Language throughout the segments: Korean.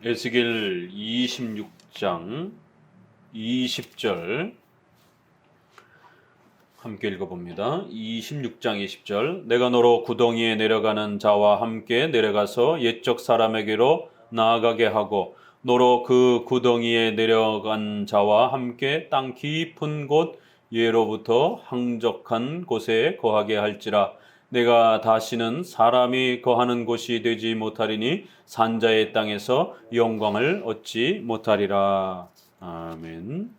에스겔 26장 20절 함께 읽어봅니다. 26장 20절 내가 너로 구덩이에 내려가는 자와 함께 내려가서 옛적 사람에게로 나아가게 하고 너로 그 구덩이에 내려간 자와 함께 땅 깊은 곳 예로부터 항적한 곳에 거하게 할지라. 내가 다시는 사람이 거하는 곳이 되지 못하리니 산자의 땅에서 영광을 얻지 못하리라. 아멘.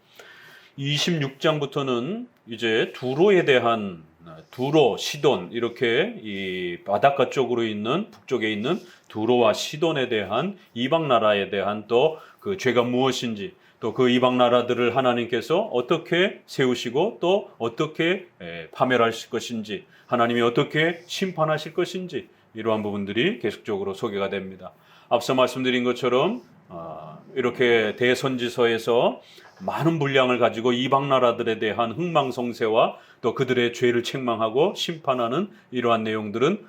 26장부터는 이제 두로에 대한 두로, 시돈 이렇게 이 바닷가 쪽으로 있는 북쪽에 있는 두로와 시돈에 대한 이방 나라에 대한 또 그 죄가 무엇인지 또 그 이방 나라들을 하나님께서 어떻게 세우시고 또 어떻게 파멸하실 것인지 하나님이 어떻게 심판하실 것인지 이러한 부분들이 계속적으로 소개가 됩니다. 앞서 말씀드린 것처럼 이렇게 대선지서에서 많은 분량을 가지고 이방 나라들에 대한 흥망성쇠와 또 그들의 죄를 책망하고 심판하는 이러한 내용들은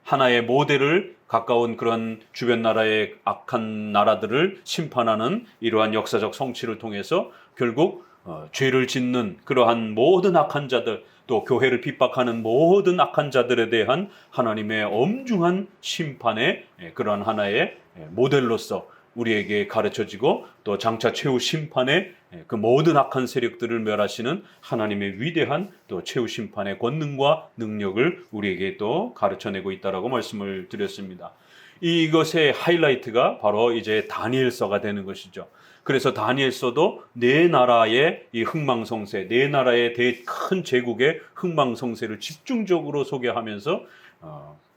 하나의 모델을 가까운 그런 주변 나라의 악한 나라들을 심판하는 이러한 역사적 성취를 통해서 결국 죄를 짓는 그러한 모든 악한 자들 또 교회를 핍박하는 모든 악한 자들에 대한 하나님의 엄중한 심판의 그러한 하나의 모델로서 우리에게 가르쳐지고 또 장차 최후 심판의 그 모든 악한 세력들을 멸하시는 하나님의 위대한 또 최후 심판의 권능과 능력을 우리에게 또 가르쳐내고 있다라고 말씀을 드렸습니다. 이것의 하이라이트가 바로 이제 다니엘서가 되는 것이죠. 그래서 다니엘서도 네 나라의 이 흥망성쇠, 네 나라의 큰 제국의 흥망성쇠를 집중적으로 소개하면서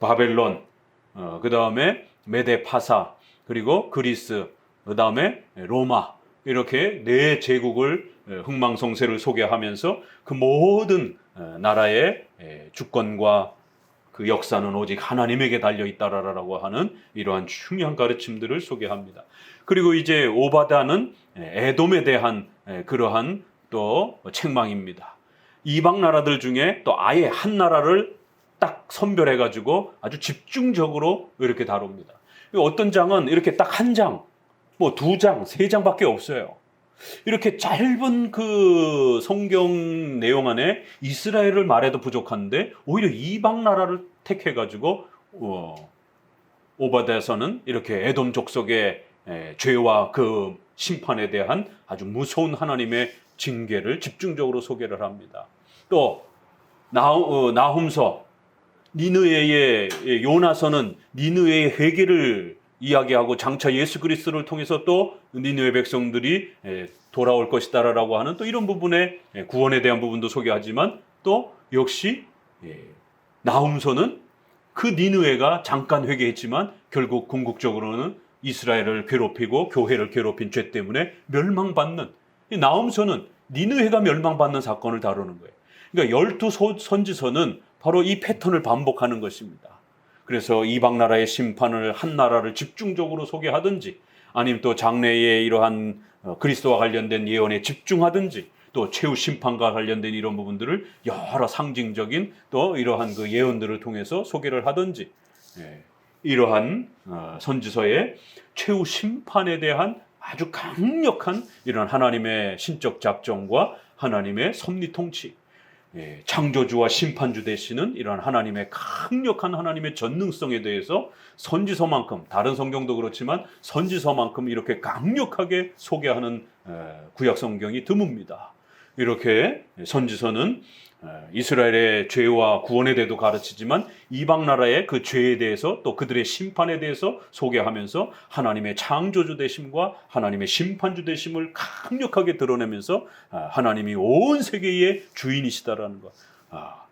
바벨론, 그 다음에 메데파사, 그리고 그리스, 그 다음에 로마 이렇게 네 제국을 흥망성쇠를 소개하면서 그 모든 나라의 주권과 그 역사는 오직 하나님에게 달려 있다라고 하는 이러한 중요한 가르침들을 소개합니다. 그리고 이제 오바다는 에돔에 대한 그러한 또 책망입니다. 이방 나라들 중에 또 아예 한 나라를 딱 선별해 가지고 아주 집중적으로 이렇게 다룹니다. 어떤 장은 이렇게 딱 한 장, 뭐 두 장, 세 장밖에 없어요. 이렇게 짧은 그 성경 내용 안에 이스라엘을 말해도 부족한데 오히려 이방 나라를 택해가지고 오바댜서는 이렇게 에돔 족속의 죄와 그 심판에 대한 아주 무서운 하나님의 징계를 집중적으로 소개를 합니다. 또 나훔서 니느웨의 요나서는 니느웨의 회개를 이야기하고 장차 예수 그리스도를 통해서 또 니느웨 백성들이 돌아올 것이다라고 하는 또 이런 부분의 구원에 대한 부분도 소개하지만 또 역시 나훔서는 그 니느웨가 잠깐 회개했지만 결국 궁극적으로는 이스라엘을 괴롭히고 교회를 괴롭힌 죄 때문에 멸망받는, 나훔서는 니느웨가 멸망받는 사건을 다루는 거예요. 그러니까 12 선지서는 바로 이 패턴을 반복하는 것입니다. 그래서 이방 나라의 심판을 한 나라를 집중적으로 소개하든지 아니면 또 장래의 이러한 그리스도와 관련된 예언에 집중하든지 또 최후 심판과 관련된 이런 부분들을 여러 상징적인 또 이러한 그 예언들을 통해서 소개를 하든지 이러한 선지서의 최후 심판에 대한 아주 강력한 이런 하나님의 신적 작정과 하나님의 섭리 통치, 창조주와 심판주 되시는 이런 하나님의 강력한 하나님의 전능성에 대해서 선지서만큼, 다른 성경도 그렇지만 선지서만큼 이렇게 강력하게 소개하는 구약 성경이 드뭅니다. 이렇게 선지서는 이스라엘의 죄와 구원에 대해서 가르치지만 이방 나라의 그 죄에 대해서 또 그들의 심판에 대해서 소개하면서 하나님의 창조주 되심과 하나님의 심판주 되심을 강력하게 드러내면서 하나님이 온 세계의 주인이시다라는 것,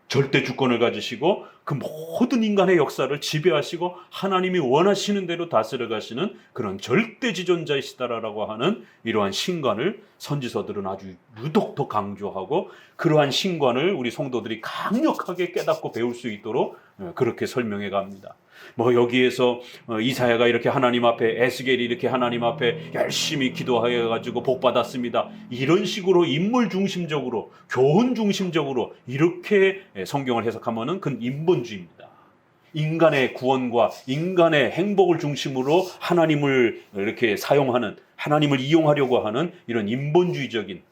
절대 주권을 가지시고 그 모든 인간의 역사를 지배하시고 하나님이 원하시는 대로 다스려 가시는 그런 절대 지존자이시다라고 하는 이러한 신관을 선지서들은 아주 유독 더 강조하고 그러한 신관을 우리 성도들이 강력하게 깨닫고 배울 수 있도록 그렇게 설명해 갑니다. 뭐 여기에서 이사야가 이렇게 하나님 앞에, 에스겔이 이렇게 하나님 앞에 열심히 기도해 가지고 복 받았습니다. 이런 식으로 인물 중심적으로, 교훈 중심적으로 이렇게 성경을 해석하면은 그건 인본주의입니다. 인간의 구원과 인간의 행복을 중심으로 하나님을 이렇게 사용하는, 하나님을 이용하려고 하는 이런 인본주의적인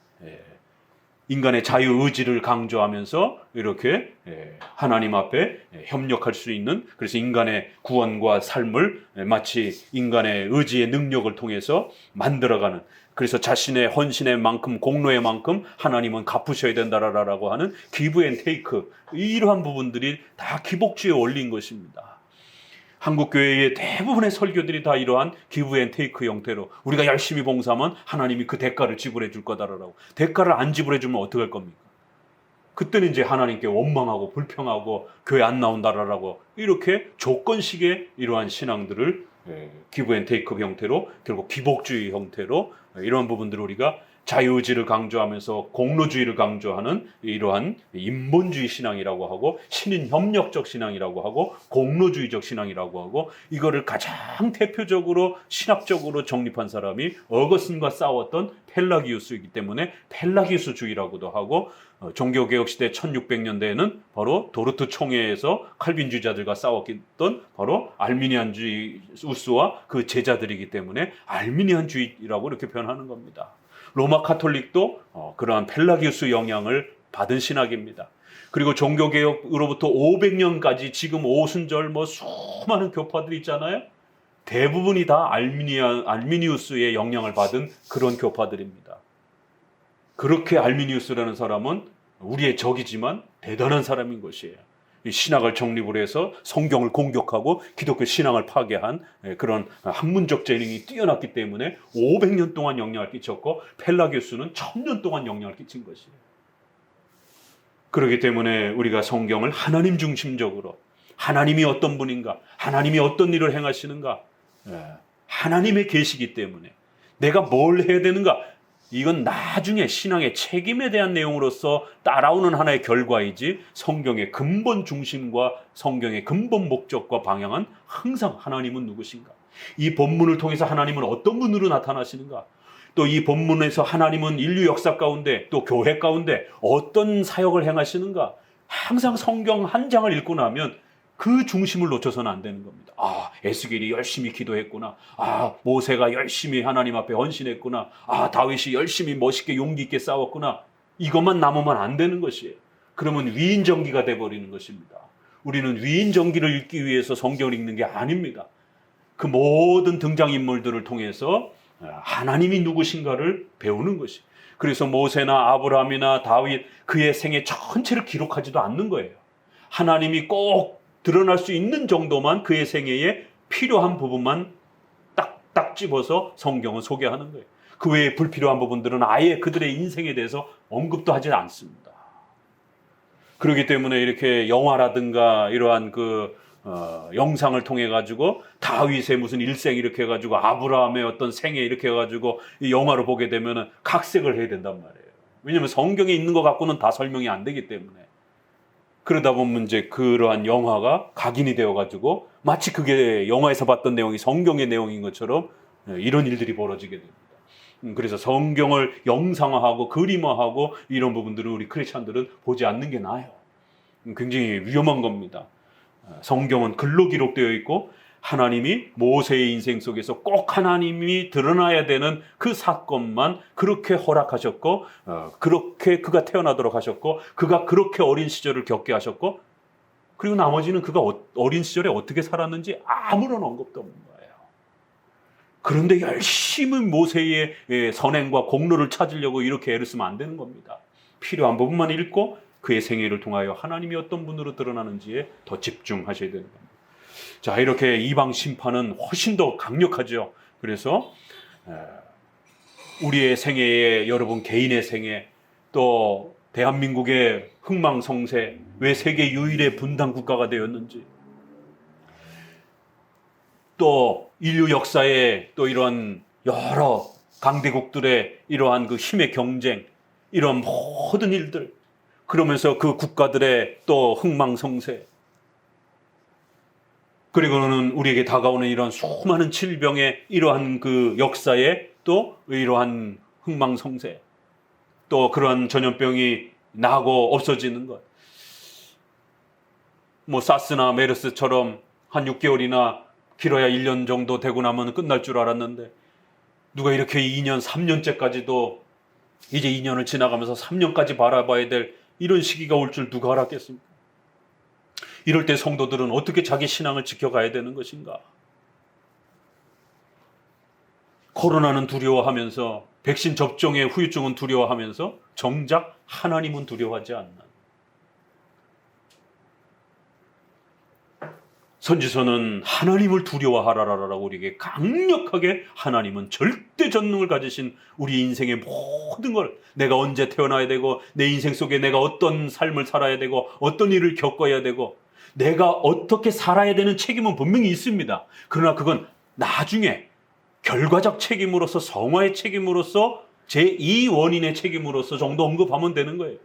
인간의 자유의지를 강조하면서 이렇게 하나님 앞에 협력할 수 있는, 그래서 인간의 구원과 삶을 마치 인간의 의지의 능력을 통해서 만들어가는, 그래서 자신의 헌신의 만큼, 공로의 만큼 하나님은 갚으셔야 된다라고 하는 기브 앤 테이크, 이러한 부분들이 다 기복주의 원리인 것입니다. 한국교회의 대부분의 설교들이 다 이러한 기브 앤 테이크 형태로, 우리가 열심히 봉사하면 하나님이 그 대가를 지불해 줄 거다라고. 대가를 안 지불해 주면 어떻게 할 겁니까? 그때는 이제 하나님께 원망하고 불평하고 교회 안 나온다라고, 이렇게 조건식의 이러한 신앙들을 기브 앤 테이크 형태로, 결국 기복주의 형태로, 이러한 부분들을 우리가 자유의지를 강조하면서 공로주의를 강조하는 이러한 인본주의 신앙이라고 하고, 신인 협력적 신앙이라고 하고, 공로주의적 신앙이라고 하고, 이거를 가장 대표적으로 신학적으로 정립한 사람이 어거스틴과 싸웠던 펠라기우스이기 때문에 펠라기우스주의라고도 하고, 종교개혁 시대 1600년대에는 바로 도르트 총회에서 칼빈주의자들과 싸웠던 바로 알미니안주의 우스와 그 제자들이기 때문에 알미니안주의라고 이렇게 표현하는 겁니다. 로마 카톨릭도 그러한 펠라기우스 영향을 받은 신학입니다. 그리고 종교개혁으로부터 500년까지 지금 오순절 수많은 교파들이 있잖아요. 대부분이 다 알미니우스의 영향을 받은 그런 교파들입니다. 그렇게 알미니우스라는 사람은 우리의 적이지만 대단한 사람인 것이에요. 신학을 정립을 해서 성경을 공격하고 기독교 신앙을 파괴한 그런 학문적 재능이 뛰어났기 때문에 500년 동안 영향을 끼쳤고, 펠라기우스는 1000년 동안 영향을 끼친 것이에요. 그렇기 때문에 우리가 성경을 하나님 중심적으로, 하나님이 어떤 분인가, 하나님이 어떤 일을 행하시는가, 하나님의 계시기 때문에 내가 뭘 해야 되는가, 이건 나중에 신앙의 책임에 대한 내용으로서 따라오는 하나의 결과이지, 성경의 근본 중심과 성경의 근본 목적과 방향은 항상 하나님은 누구신가, 이 본문을 통해서 하나님은 어떤 분으로 나타나시는가, 또 이 본문에서 하나님은 인류 역사 가운데 또 교회 가운데 어떤 사역을 행하시는가, 항상 성경 한 장을 읽고 나면 그 중심을 놓쳐서는 안 되는 겁니다. 에스겔이 열심히 기도했구나. 모세가 열심히 하나님 앞에 헌신했구나. 다윗이 열심히 멋있게 용기 있게 싸웠구나. 이것만 남으면 안 되는 것이에요. 그러면 위인전기가 돼버리는 것입니다. 우리는 위인전기를 읽기 위해서 성경을 읽는 게 아닙니다. 그 모든 등장인물들을 통해서 하나님이 누구신가를 배우는 것이에요. 그래서 모세나 아브라함이나 다윗, 그의 생애 전체를 기록하지도 않는 거예요. 하나님이 꼭 드러날 수 있는 정도만, 그의 생애에 필요한 부분만 딱딱 집어서 성경은 소개하는 거예요. 그 외에 불필요한 부분들은 아예 그들의 인생에 대해서 언급도 하지 않습니다. 그렇기 때문에 이렇게 영화라든가 이러한 영상을 통해 가지고 다윗의 무슨 일생 이렇게 해가지고 아브라함의 어떤 생애 이렇게 해가지고 이 영화를 보게 되면은 각색을 해야 된단 말이에요. 왜냐하면 성경에 있는 것 갖고는 다 설명이 안 되기 때문에. 그러다 보면 이제 그러한 영화가 각인이 되어가지고 마치 그게 영화에서 봤던 내용이 성경의 내용인 것처럼 이런 일들이 벌어지게 됩니다. 그래서 성경을 영상화하고 그림화하고 이런 부분들을 우리 크리스찬들은 보지 않는 게 나아요. 굉장히 위험한 겁니다. 성경은 글로 기록되어 있고, 하나님이 모세의 인생 속에서 꼭 하나님이 드러나야 되는 그 사건만 그렇게 허락하셨고, 그렇게 그가 태어나도록 하셨고, 그가 그렇게 어린 시절을 겪게 하셨고, 그리고 나머지는 그가 어린 시절에 어떻게 살았는지 아무런 언급도 없는 거예요. 그런데 열심히 모세의 선행과 공로를 찾으려고 이렇게 애를 쓰면 안 되는 겁니다. 필요한 부분만 읽고 그의 생애를 통하여 하나님이 어떤 분으로 드러나는지에 더 집중하셔야 되는 겁니다. 자, 이렇게 이방 심판은 훨씬 더 강력하죠. 그래서 우리의 생애에, 여러분 개인의 생애, 또 대한민국의 흥망성쇠, 왜 세계 유일의 분단 국가가 되었는지, 또 인류 역사에 또 이런 여러 강대국들의 이러한 그 힘의 경쟁, 이런 모든 일들, 그러면서 그 국가들의 또 흥망성쇠, 그리고는 우리에게 다가오는 이런 수많은 질병의 이러한 그 역사에 또 이러한 흥망성쇠, 또 그러한 전염병이 나고 없어지는 것, 뭐 사스나 메르스처럼 한 6개월이나 길어야 1년 정도 되고 나면 끝날 줄 알았는데 누가 이렇게 2년, 3년째까지도 이제 2년을 지나가면서 3년까지 바라봐야 될 이런 시기가 올 줄 누가 알았겠습니까? 이럴 때 성도들은 어떻게 자기 신앙을 지켜가야 되는 것인가? 코로나는 두려워하면서 백신 접종의 후유증은 두려워하면서 정작 하나님은 두려워하지 않나. 선지서는 하나님을 두려워하라라고 우리에게 강력하게 하나님은 절대 전능을 가지신 우리 인생의 모든 걸 내가 언제 태어나야 되고 내 인생 속에 내가 어떤 삶을 살아야 되고 어떤 일을 겪어야 되고 내가 어떻게 살아야 되는 책임은 분명히 있습니다. 그러나 그건 나중에 결과적 책임으로서 성화의 책임으로서 제2 원인의 책임으로서 정도 언급하면 되는 거예요.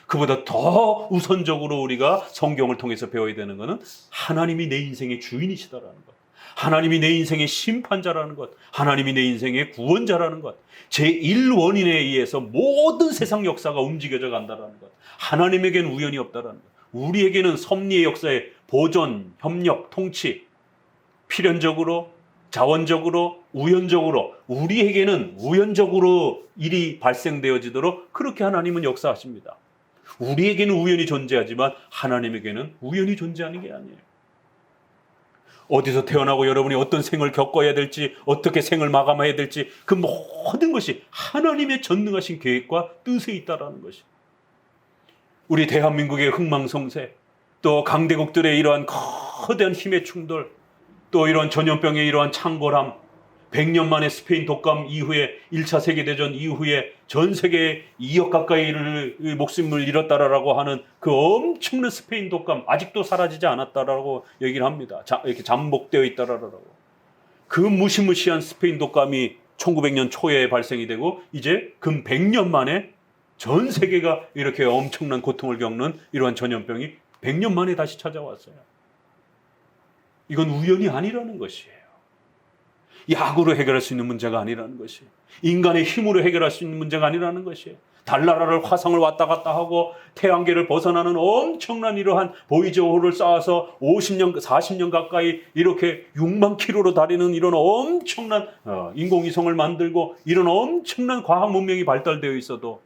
그보다 더 우선적으로 우리가 성경을 통해서 배워야 되는 것은 하나님이 내 인생의 주인이시다라는 것, 하나님이 내 인생의 심판자라는 것, 하나님이 내 인생의 구원자라는 것, 제1원인에 의해서 모든 세상 역사가 움직여져 간다라는 것, 하나님에게는 우연이 없다라는 것, 우리에게는 섭리의 역사의 보존, 협력, 통치, 필연적으로 자원적으로 우연적으로 우리에게는 우연적으로 일이 발생되어지도록 그렇게 하나님은 역사하십니다. 우리에게는 우연이 존재하지만 하나님에게는 우연이 존재하는 게 아니에요. 어디서 태어나고 여러분이 어떤 생을 겪어야 될지 어떻게 생을 마감해야 될지 그 모든 것이 하나님의 전능하신 계획과 뜻에 있다라는 것이. 우리 대한민국의 흥망성쇠 또 강대국들의 이러한 거대한 힘의 충돌 또 이런 전염병의 이러한 창궐함 100년 만에 스페인 독감 이후에 1차 세계대전 이후에 전 세계에 2억 가까이를 목숨을 잃었다라고 하는 그 엄청난 스페인 독감 아직도 사라지지 않았다라고 얘기를 합니다. 이렇게 잠복되어 있다라고. 그 무시무시한 스페인 독감이 1900년 초에 발생이 되고 이제 근 100년 만에 전 세계가 이렇게 엄청난 고통을 겪는 이러한 전염병이 100년 만에 다시 찾아왔어요. 이건 우연이 아니라는 것이에요. 약으로 해결할 수 있는 문제가 아니라는 것이에요. 인간의 힘으로 해결할 수 있는 문제가 아니라는 것이에요. 달나라를 화성을 왔다 갔다 하고 태양계를 벗어나는 엄청난 이러한 보이저호를 쌓아서 50년, 40년 가까이 이렇게 6만 킬로로 다니는 이런 엄청난 인공위성을 만들고 이런 엄청난 과학 문명이 발달되어 있어도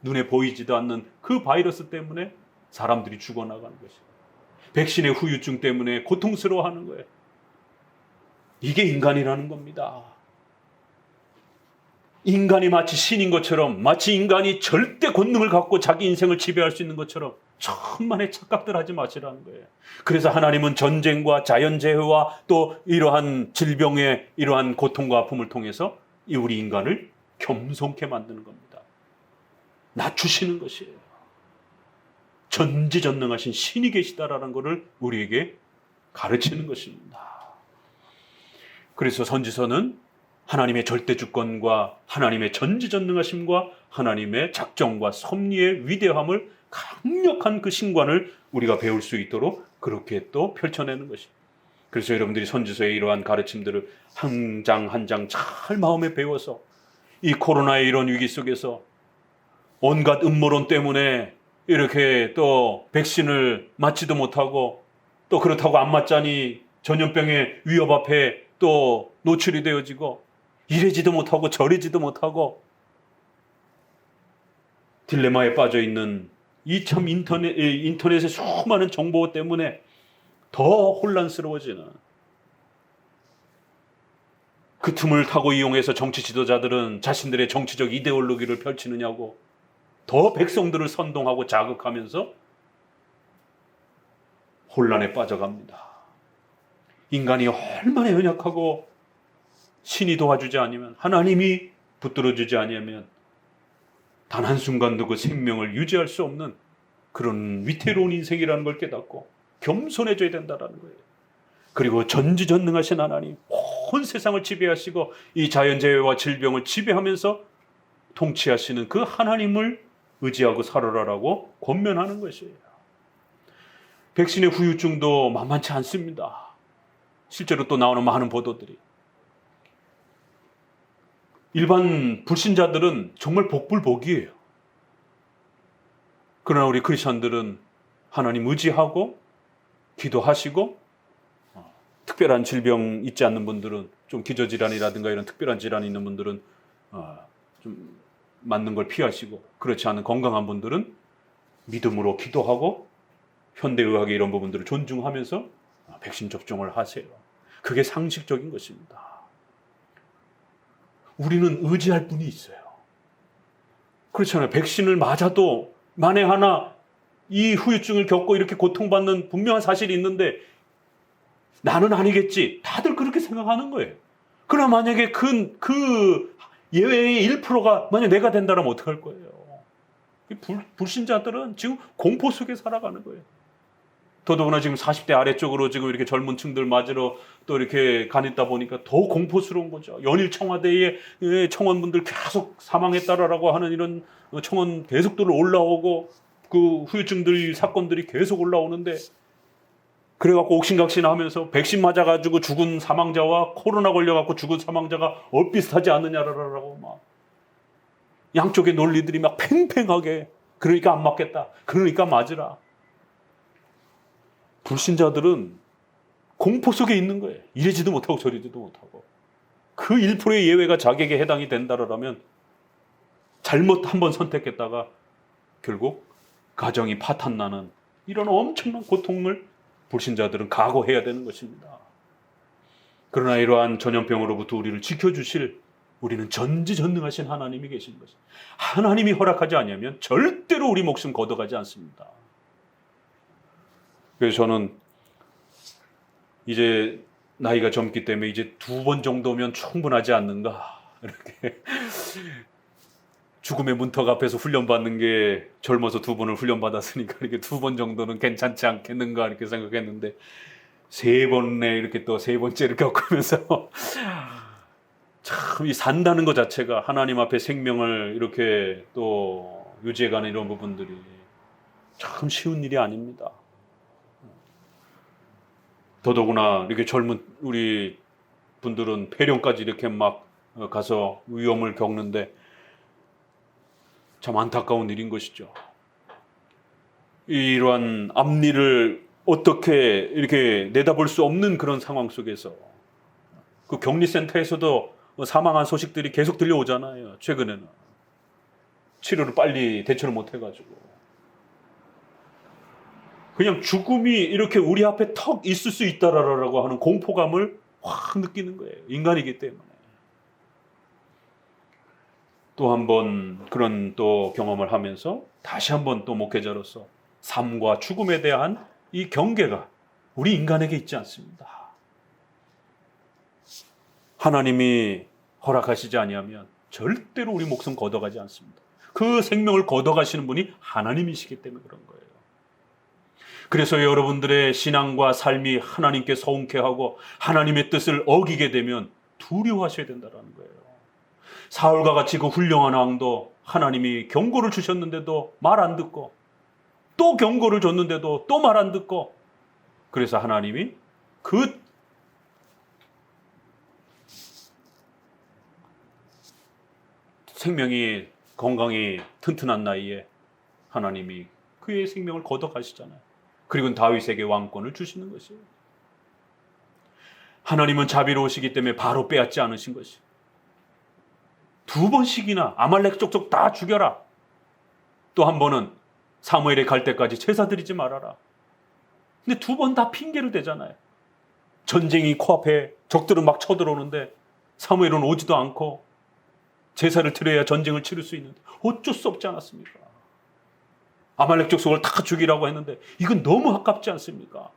눈에 보이지도 않는 그 바이러스 때문에 사람들이 죽어나가는 것이에요. 백신의 후유증 때문에 고통스러워하는 거예요. 이게 인간이라는 겁니다. 인간이 마치 신인 것처럼 마치 인간이 절대 권능을 갖고 자기 인생을 지배할 수 있는 것처럼 천만의 착각들 하지 마시라는 거예요. 그래서 하나님은 전쟁과 자연재해와 또 이러한 질병의 이러한 고통과 아픔을 통해서 우리 인간을 겸손케 만드는 겁니다. 낮추시는 것이에요. 전지전능하신 신이 계시다라는 것을 우리에게 가르치는 것입니다. 그래서 선지서는 하나님의 절대 주권과 하나님의 전지전능하심과 하나님의 작정과 섭리의 위대함을 강력한 그 신관을 우리가 배울 수 있도록 그렇게 또 펼쳐내는 것입니다. 그래서 여러분들이 선지서의 이러한 가르침들을 한 장 한 장 잘 마음에 배워서 이 코로나의 이런 위기 속에서 온갖 음모론 때문에 이렇게 또 백신을 맞지도 못하고 또 그렇다고 안 맞자니 전염병의 위협 앞에 또 노출이 되어지고 이래지도 못하고 저래지도 못하고 딜레마에 빠져 있는 이 참 인터넷의 수많은 정보 때문에 더 혼란스러워지는 그 틈을 타고 이용해서 정치 지도자들은 자신들의 정치적 이데올로기를 펼치느냐고 더 백성들을 선동하고 자극하면서 혼란에 빠져갑니다. 인간이 얼마나 연약하고 신이 도와주지 않으면 하나님이 붙들어주지 않으면 단 한순간도 그 생명을 유지할 수 없는 그런 위태로운 인생이라는 걸 깨닫고 겸손해져야 된다는 거예요. 그리고 전지전능하신 하나님 온 세상을 지배하시고 이 자연재해와 질병을 지배하면서 통치하시는 그 하나님을 의지하고 살아라라고 권면하는 것이에요. 백신의 후유증도 만만치 않습니다. 실제로 또 나오는 많은 보도들이 일반 불신자들은 정말 복불복이에요. 그러나 우리 크리스천들은 하나님 의지하고 기도하시고 특별한 질병 있지 않는 분들은 좀 기저질환이라든가 이런 특별한 질환이 있는 분들은 좀 맞는 걸 피하시고 그렇지 않은 건강한 분들은 믿음으로 기도하고 현대의학의 이런 부분들을 존중하면서 백신 접종을 하세요. 그게 상식적인 것입니다. 우리는 의지할 분이 있어요. 그렇잖아요. 백신을 맞아도 만에 하나 이 후유증을 겪고 이렇게 고통받는 분명한 사실이 있는데 나는 아니겠지. 다들 그렇게 생각하는 거예요. 그러나 만약에 그 예외의 1%가 만약 내가 된다면 어떡할 거예요? 불신자들은 지금 공포 속에 살아가는 거예요. 더더구나 지금 40대 아래쪽으로 지금 이렇게 젊은 층들 맞으러 또 이렇게 가있다 보니까 더 공포스러운 거죠. 연일 청와대에 청원분들 계속 사망했다라고 하는 이런 청원 계속들 올라오고 그 후유증들 사건들이 계속 올라오는데 그래갖고 옥신각신하면서 백신 맞아가지고 죽은 사망자와 코로나 걸려갖고 죽은 사망자가 엇비슷하지 않느냐라고 막 양쪽의 논리들이 막 팽팽하게 그러니까 안 맞겠다. 그러니까 맞으라. 불신자들은 공포 속에 있는 거예요. 이러지도 못하고 저러지도 못하고. 그 1%의 예외가 자격에 해당이 된다라면 잘못 한번 선택했다가 결국 가정이 파탄나는 이런 엄청난 고통을 불신자들은 각오해야 되는 것입니다. 그러나 이러한 전염병으로부터 우리를 지켜주실 우리는 전지전능하신 하나님이 계신 것입니다. 하나님이 허락하지 않으면 절대로 우리 목숨 걷어가지 않습니다. 그래서 저는 이제 나이가 젊기 때문에 이제 2번 정도면 충분하지 않는가 이렇게 죽음의 문턱 앞에서 훈련받는 게 젊어서 2번을 훈련받았으니까 이렇게 2번 정도는 괜찮지 않겠는가 이렇게 생각했는데 3번에 이렇게 또 3번째를 겪으면서 참 이 산다는 것 자체가 하나님 앞에 생명을 이렇게 또 유지해가는 이런 부분들이 참 쉬운 일이 아닙니다. 더더구나 이렇게 젊은 우리 분들은 폐렴까지 이렇게 막 가서 위험을 겪는데 참 안타까운 일인 것이죠. 이러한 앞니를 어떻게 이렇게 내다볼 수 없는 그런 상황 속에서 그 격리센터에서도 사망한 소식들이 계속 들려오잖아요. 최근에는 치료를 빨리 대처를 못 해가지고 그냥 죽음이 이렇게 우리 앞에 턱 있을 수 있다라고 하는 공포감을 확 느끼는 거예요. 인간이기 때문에. 또 한 번 그런 또 경험을 하면서 다시 한번 또 목회자로서 삶과 죽음에 대한 이 경계가 우리 인간에게 있지 않습니다. 하나님이 허락하시지 아니하면 절대로 우리 목숨 걷어가지 않습니다. 그 생명을 걷어가시는 분이 하나님이시기 때문에 그런 거예요. 그래서 여러분들의 신앙과 삶이 하나님께 서운케 하고 하나님의 뜻을 어기게 되면 두려워하셔야 된다는 거예요. 사울과 같이 그 훌륭한 왕도 하나님이 경고를 주셨는데도 말 안 듣고 또 경고를 줬는데도 또 말 안 듣고 그래서 하나님이 그 생명이 건강이 튼튼한 나이에 하나님이 그의 생명을 걷어가시잖아요. 그리고 다윗에게 왕권을 주시는 것이에요. 하나님은 자비로우시기 때문에 바로 빼앗지 않으신 것이에요. 2번씩이나 아말렉 족족 다 죽여라. 또 한 번은 사무엘에 갈 때까지 제사 드리지 말아라. 근데 2번 다 핑계를 대잖아요. 전쟁이 코앞에 적들은 막 쳐들어오는데 사무엘은 오지도 않고 제사를 드려야 전쟁을 치를 수 있는데 어쩔 수 없지 않았습니까? 아말렉 족속을 다 죽이라고 했는데 이건 너무 아깝지 않습니까?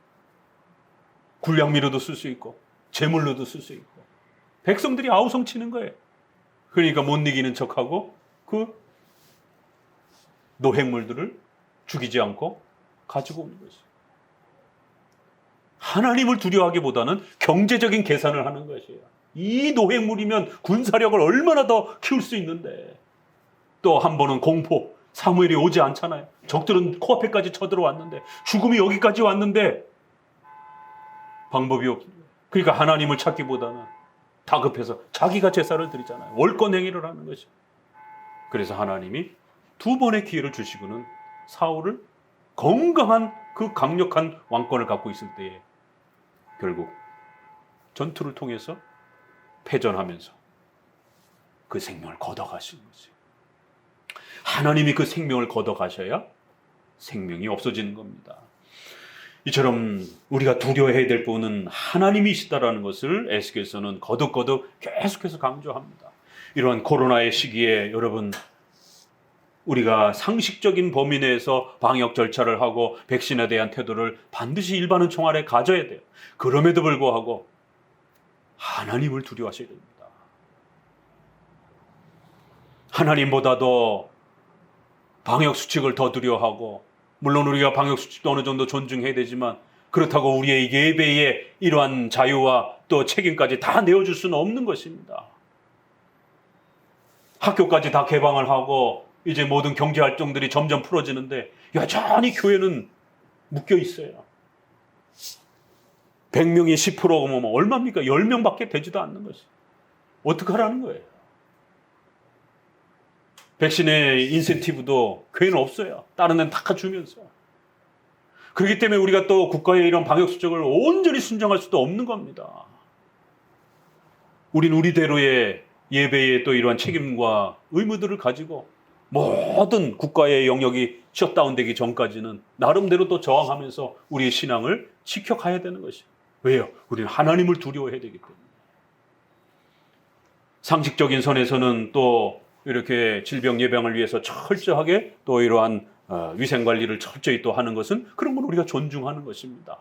군량미로도 쓸 수 있고 제물로도 쓸 수 있고 백성들이 아우성 치는 거예요. 그러니까 못 이기는 척하고 그 노획물들을 죽이지 않고 가지고 오는 것이죠. 하나님을 두려워하기보다는 경제적인 계산을 하는 것이에요. 이 노획물이면 군사력을 얼마나 더 키울 수 있는데 또 한 번은 공포 사무엘이 오지 않잖아요. 적들은 코앞에까지 쳐들어왔는데 죽음이 여기까지 왔는데 방법이 없어요. 그러니까 하나님을 찾기보다는 다급해서 자기가 제사를 드리잖아요. 월권 행위를 하는 것이죠. 그래서 하나님이 2번의 기회를 주시고는 사울을 건강한 그 강력한 왕권을 갖고 있을 때에 결국 전투를 통해서 패전하면서 그 생명을 걷어가신 거죠. 하나님이 그 생명을 걷어가셔야 생명이 없어지는 겁니다. 이처럼 우리가 두려워해야 될 분은 하나님이시다라는 것을 에스겔서는 거듭거듭 계속해서 강조합니다. 이러한 코로나의 시기에 여러분, 우리가 상식적인 범위 내에서 방역 절차를 하고 백신에 대한 태도를 반드시 일반은 총알에 가져야 돼요. 그럼에도 불구하고 하나님을 두려워하셔야 됩니다. 하나님보다도 방역 수칙을 더 두려워하고, 물론 우리가 방역 수칙도 어느 정도 존중해야 되지만 그렇다고 우리의 예배의 이러한 자유와 또 책임까지 다 내어줄 수는 없는 것입니다. 학교까지 다 개방을 하고 이제 모든 경제활동들이 점점 풀어지는데 여전히 교회는 묶여 있어요. 100명이 10%면 얼마입니까? 10명밖에 되지도 않는 것이. 어떡하라는 거예요? 백신의 인센티브도 교회는 없어요. 다른 데는 다 주면서. 그렇기 때문에 우리가 또 국가의 이런 방역수칙을 온전히 순종할 수도 없는 겁니다. 우린 우리대로의 예배의 또 이러한 책임과 의무들을 가지고 모든 국가의 영역이 셧다운되기 전까지는 나름대로 또 저항하면서 우리의 신앙을 지켜가야 되는 것이에요. 왜요? 우리는 하나님을 두려워해야 되기 때문에. 상식적인 선에서는 또 이렇게 질병 예방을 위해서 철저하게 또 이러한 위생관리를 철저히 또 하는 것은 그런 건 우리가 존중하는 것입니다.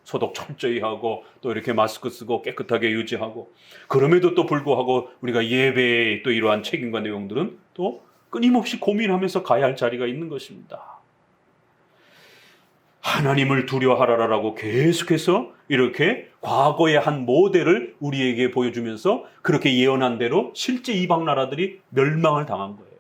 소독 철저히 하고 또 이렇게 마스크 쓰고 깨끗하게 유지하고, 그럼에도 또 불구하고 우리가 예배의 또 이러한 책임과 내용들은 또 끊임없이 고민하면서 가야 할 자리가 있는 것입니다. 하나님을 두려워하라라고 계속해서 이렇게 과거의 한 모델을 우리에게 보여주면서 그렇게 예언한 대로 실제 이방 나라들이 멸망을 당한 거예요.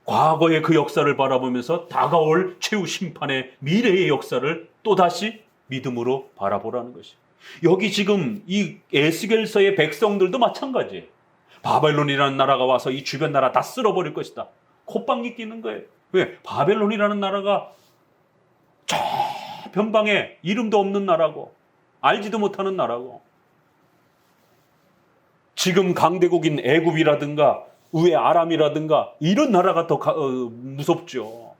과거의 그 역사를 바라보면서 다가올 최후 심판의 미래의 역사를 또다시 믿음으로 바라보라는 것이에요. 여기 지금 이 에스겔서의 백성들도 마찬가지예요. 바벨론이라는 나라가 와서 이 주변 나라 다 쓸어버릴 것이다. 콧방귀 끼는 거예요. 왜? 바벨론이라는 나라가 저 변방에 이름도 없는 나라고 알지도 못하는 나라고, 지금 강대국인 애굽이라든가 위에 아람이라든가 이런 나라가 더 무섭죠.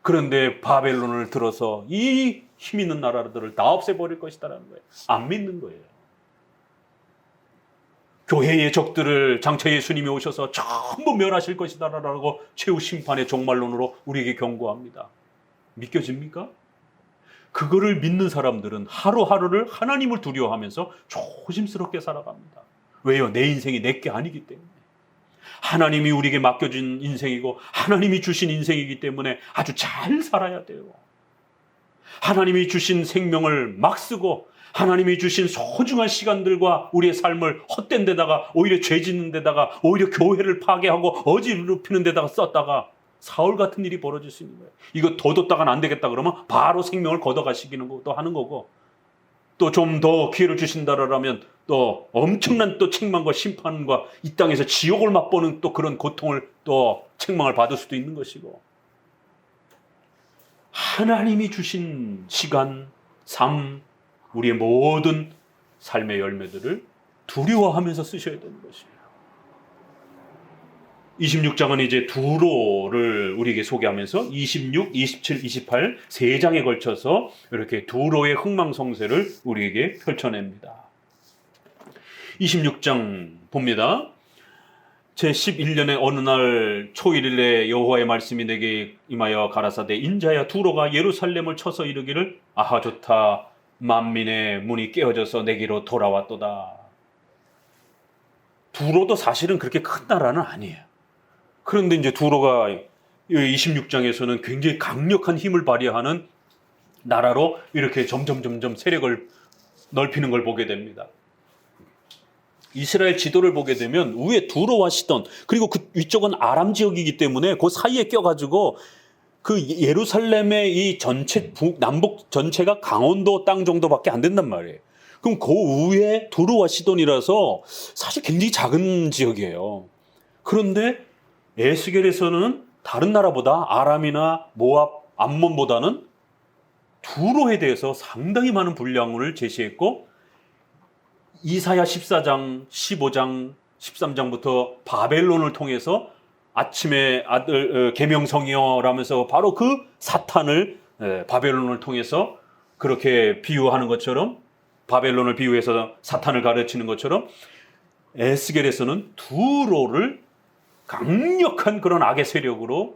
그런데 바벨론을 들어서 이 힘 있는 나라들을 다 없애버릴 것이다라는 거예요. 안 믿는 거예요. 교회의 적들을 장차 예수님이 오셔서 전부 멸하실 것이다라고 최후 심판의 종말론으로 우리에게 경고합니다. 믿겨집니까? 그거를 믿는 사람들은 하루하루를 하나님을 두려워하면서 조심스럽게 살아갑니다. 왜요? 내 인생이 내게 아니기 때문에. 하나님이 우리에게 맡겨준 인생이고 하나님이 주신 인생이기 때문에 아주 잘 살아야 돼요. 하나님이 주신 생명을 막 쓰고 하나님이 주신 소중한 시간들과 우리의 삶을 헛된 데다가 오히려 죄 짓는 데다가 오히려 교회를 파괴하고 어지럽히는 데다가 썼다가 사울 같은 일이 벌어질 수 있는 거예요. 이거 더 뒀다가는 안 되겠다 그러면 바로 생명을 걷어가시기는 것도 하는 거고, 또 좀 더 기회를 주신다라면 또 엄청난 또 책망과 심판과 이 땅에서 지옥을 맛보는 또 그런 고통을 또 책망을 받을 수도 있는 것이고, 하나님이 주신 시간, 삶, 우리의 모든 삶의 열매들을 두려워하면서 쓰셔야 되는 것이에요. 26장은 이제 두로를 우리에게 소개하면서 26, 27, 28 세 장에 걸쳐서 이렇게 두로의 흥망성쇠를 우리에게 펼쳐냅니다. 26장 봅니다. 제11년의 어느 날 초일일에 여호와의 말씀이 내게 임하여 가라사대, 인자야 두로가 예루살렘을 쳐서 이르기를 아하 좋다, 만민의 문이 깨어져서 내게로 돌아왔도다. 두로도 사실은 그렇게 큰 나라는 아니에요. 그런데 이제 두로가 26장에서는 굉장히 강력한 힘을 발휘하는 나라로 이렇게 점점 세력을 넓히는 걸 보게 됩니다. 이스라엘 지도를 보게 되면 위에 두로와 시돈, 그리고 그 위쪽은 아람 지역이기 때문에 그 사이에 껴가지고 그 예루살렘의 이 전체 남북 전체가 강원도 땅 정도밖에 안 된단 말이에요. 그럼 그 위에 두로와 시돈이라서 사실 굉장히 작은 지역이에요. 그런데 에스겔에서는 다른 나라보다 아람이나 모압, 암몬보다는 두로에 대해서 상당히 많은 분량을 제시했고, 이사야 14장, 15장, 13장부터 바벨론을 통해서 아침의 아들 계명성이여 라면서 바로 그 사탄을 바벨론을 통해서 그렇게 비유하는 것처럼, 바벨론을 비유해서 사탄을 가르치는 것처럼 에스겔에서는 두로를 강력한 그런 악의 세력으로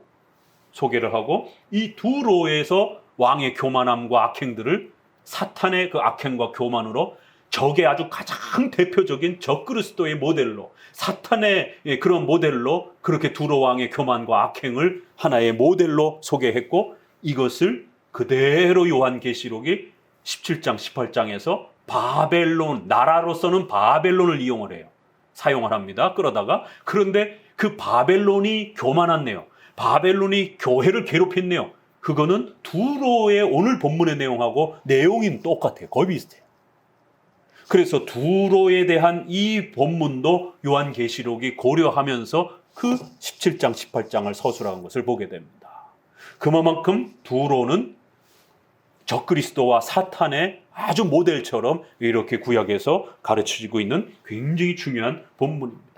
소개를 하고, 이 두로에서 왕의 교만함과 악행들을 사탄의 그 악행과 교만으로 적의 아주 가장 대표적인 적그리스도의 모델로, 사탄의 그런 모델로 그렇게 두로 왕의 교만과 악행을 하나의 모델로 소개했고, 이것을 그대로 요한계시록이 17장, 18장에서 바벨론, 나라로서는 바벨론을 이용을 해요. 사용을 합니다. 끌어다가. 그런데 그 바벨론이 교만했네요. 바벨론이 교회를 괴롭혔네요. 그거는 두로의 오늘 본문의 내용하고 내용이 똑같아요. 거의 비슷해요. 그래서 두로에 대한 이 본문도 요한계시록이 고려하면서 그 17장, 18장을 서술한 것을 보게 됩니다. 그만큼 두로는 적그리스도와 사탄의 아주 모델처럼 이렇게 구약에서 가르쳐지고 있는 굉장히 중요한 본문입니다.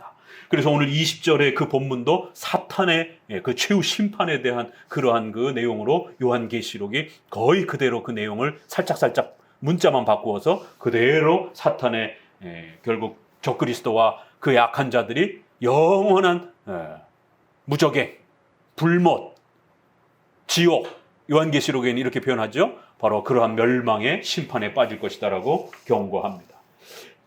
그래서 오늘 20절의 그 본문도 사탄의 그 최후 심판에 대한 그러한 그 내용으로 요한계시록이 거의 그대로 그 내용을 살짝살짝 문자만 바꾸어서 그대로 사탄의 결국 적그리스도와 그 약한 자들이 영원한 무적행, 불못, 지옥, 요한계시록에는 이렇게 표현하죠. 바로 그러한 멸망의 심판에 빠질 것이다라고 경고합니다.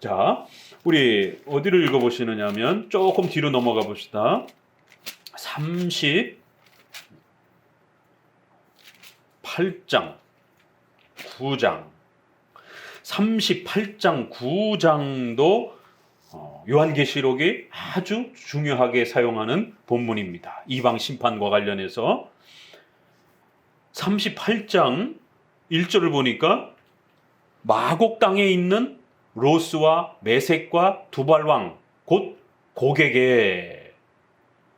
자, 우리 어디를 읽어보시느냐 하면 조금 뒤로 넘어가 봅시다. 38장, 9장. 38장, 9장도 요한계시록이 아주 중요하게 사용하는 본문입니다. 이방 심판과 관련해서 38장 1절을 보니까 마곡 땅에 있는 로스와 메섹과 두발왕 곧 곡에게,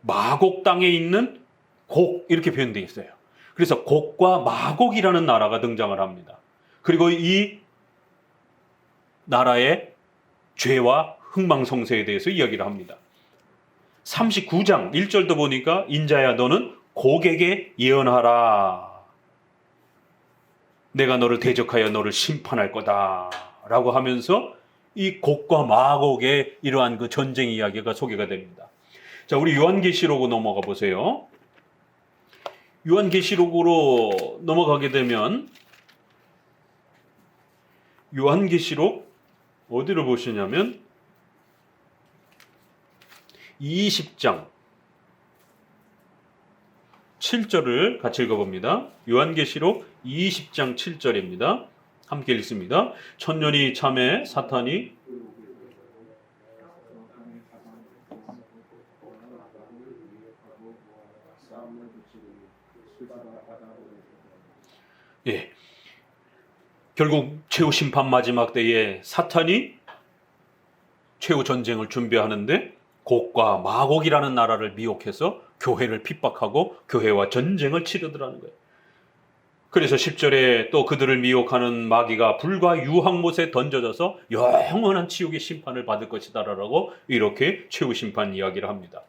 마곡 땅에 있는 곡 이렇게 표현되어 있어요. 그래서 곡과 마곡이라는 나라가 등장을 합니다. 그리고 이 나라의 죄와 흥망성쇠에 대해서 이야기를 합니다. 39장 1절도 보니까 인자야 너는 곡에게 예언하라. 내가 너를 대적하여 너를 심판할 거다 라고 하면서 이 곡과 마곡의 이러한 그 전쟁 이야기가 소개가 됩니다. 자, 우리 요한계시록으로 넘어가 보세요. 요한계시록으로 넘어가게 되면 요한계시록 어디를 보시냐면 20장 7절을 같이 읽어봅니다. 요한계시록 20장 7절입니다. 함께 읽습니다. 천년이 참에 사탄이 결국 최후 심판 마지막 때에 사탄이 최후 전쟁을 준비하는데 곡과 마곡이라는 나라를 미혹해서 교회를 핍박하고 교회와 전쟁을 치르더라는 거예요. 그래서 10절에 또 그들을 미혹하는 마귀가 불과 유황못에 던져져서 영원한 지옥의 심판을 받을 것이다 라고 이렇게 최후 심판 이야기를 합니다.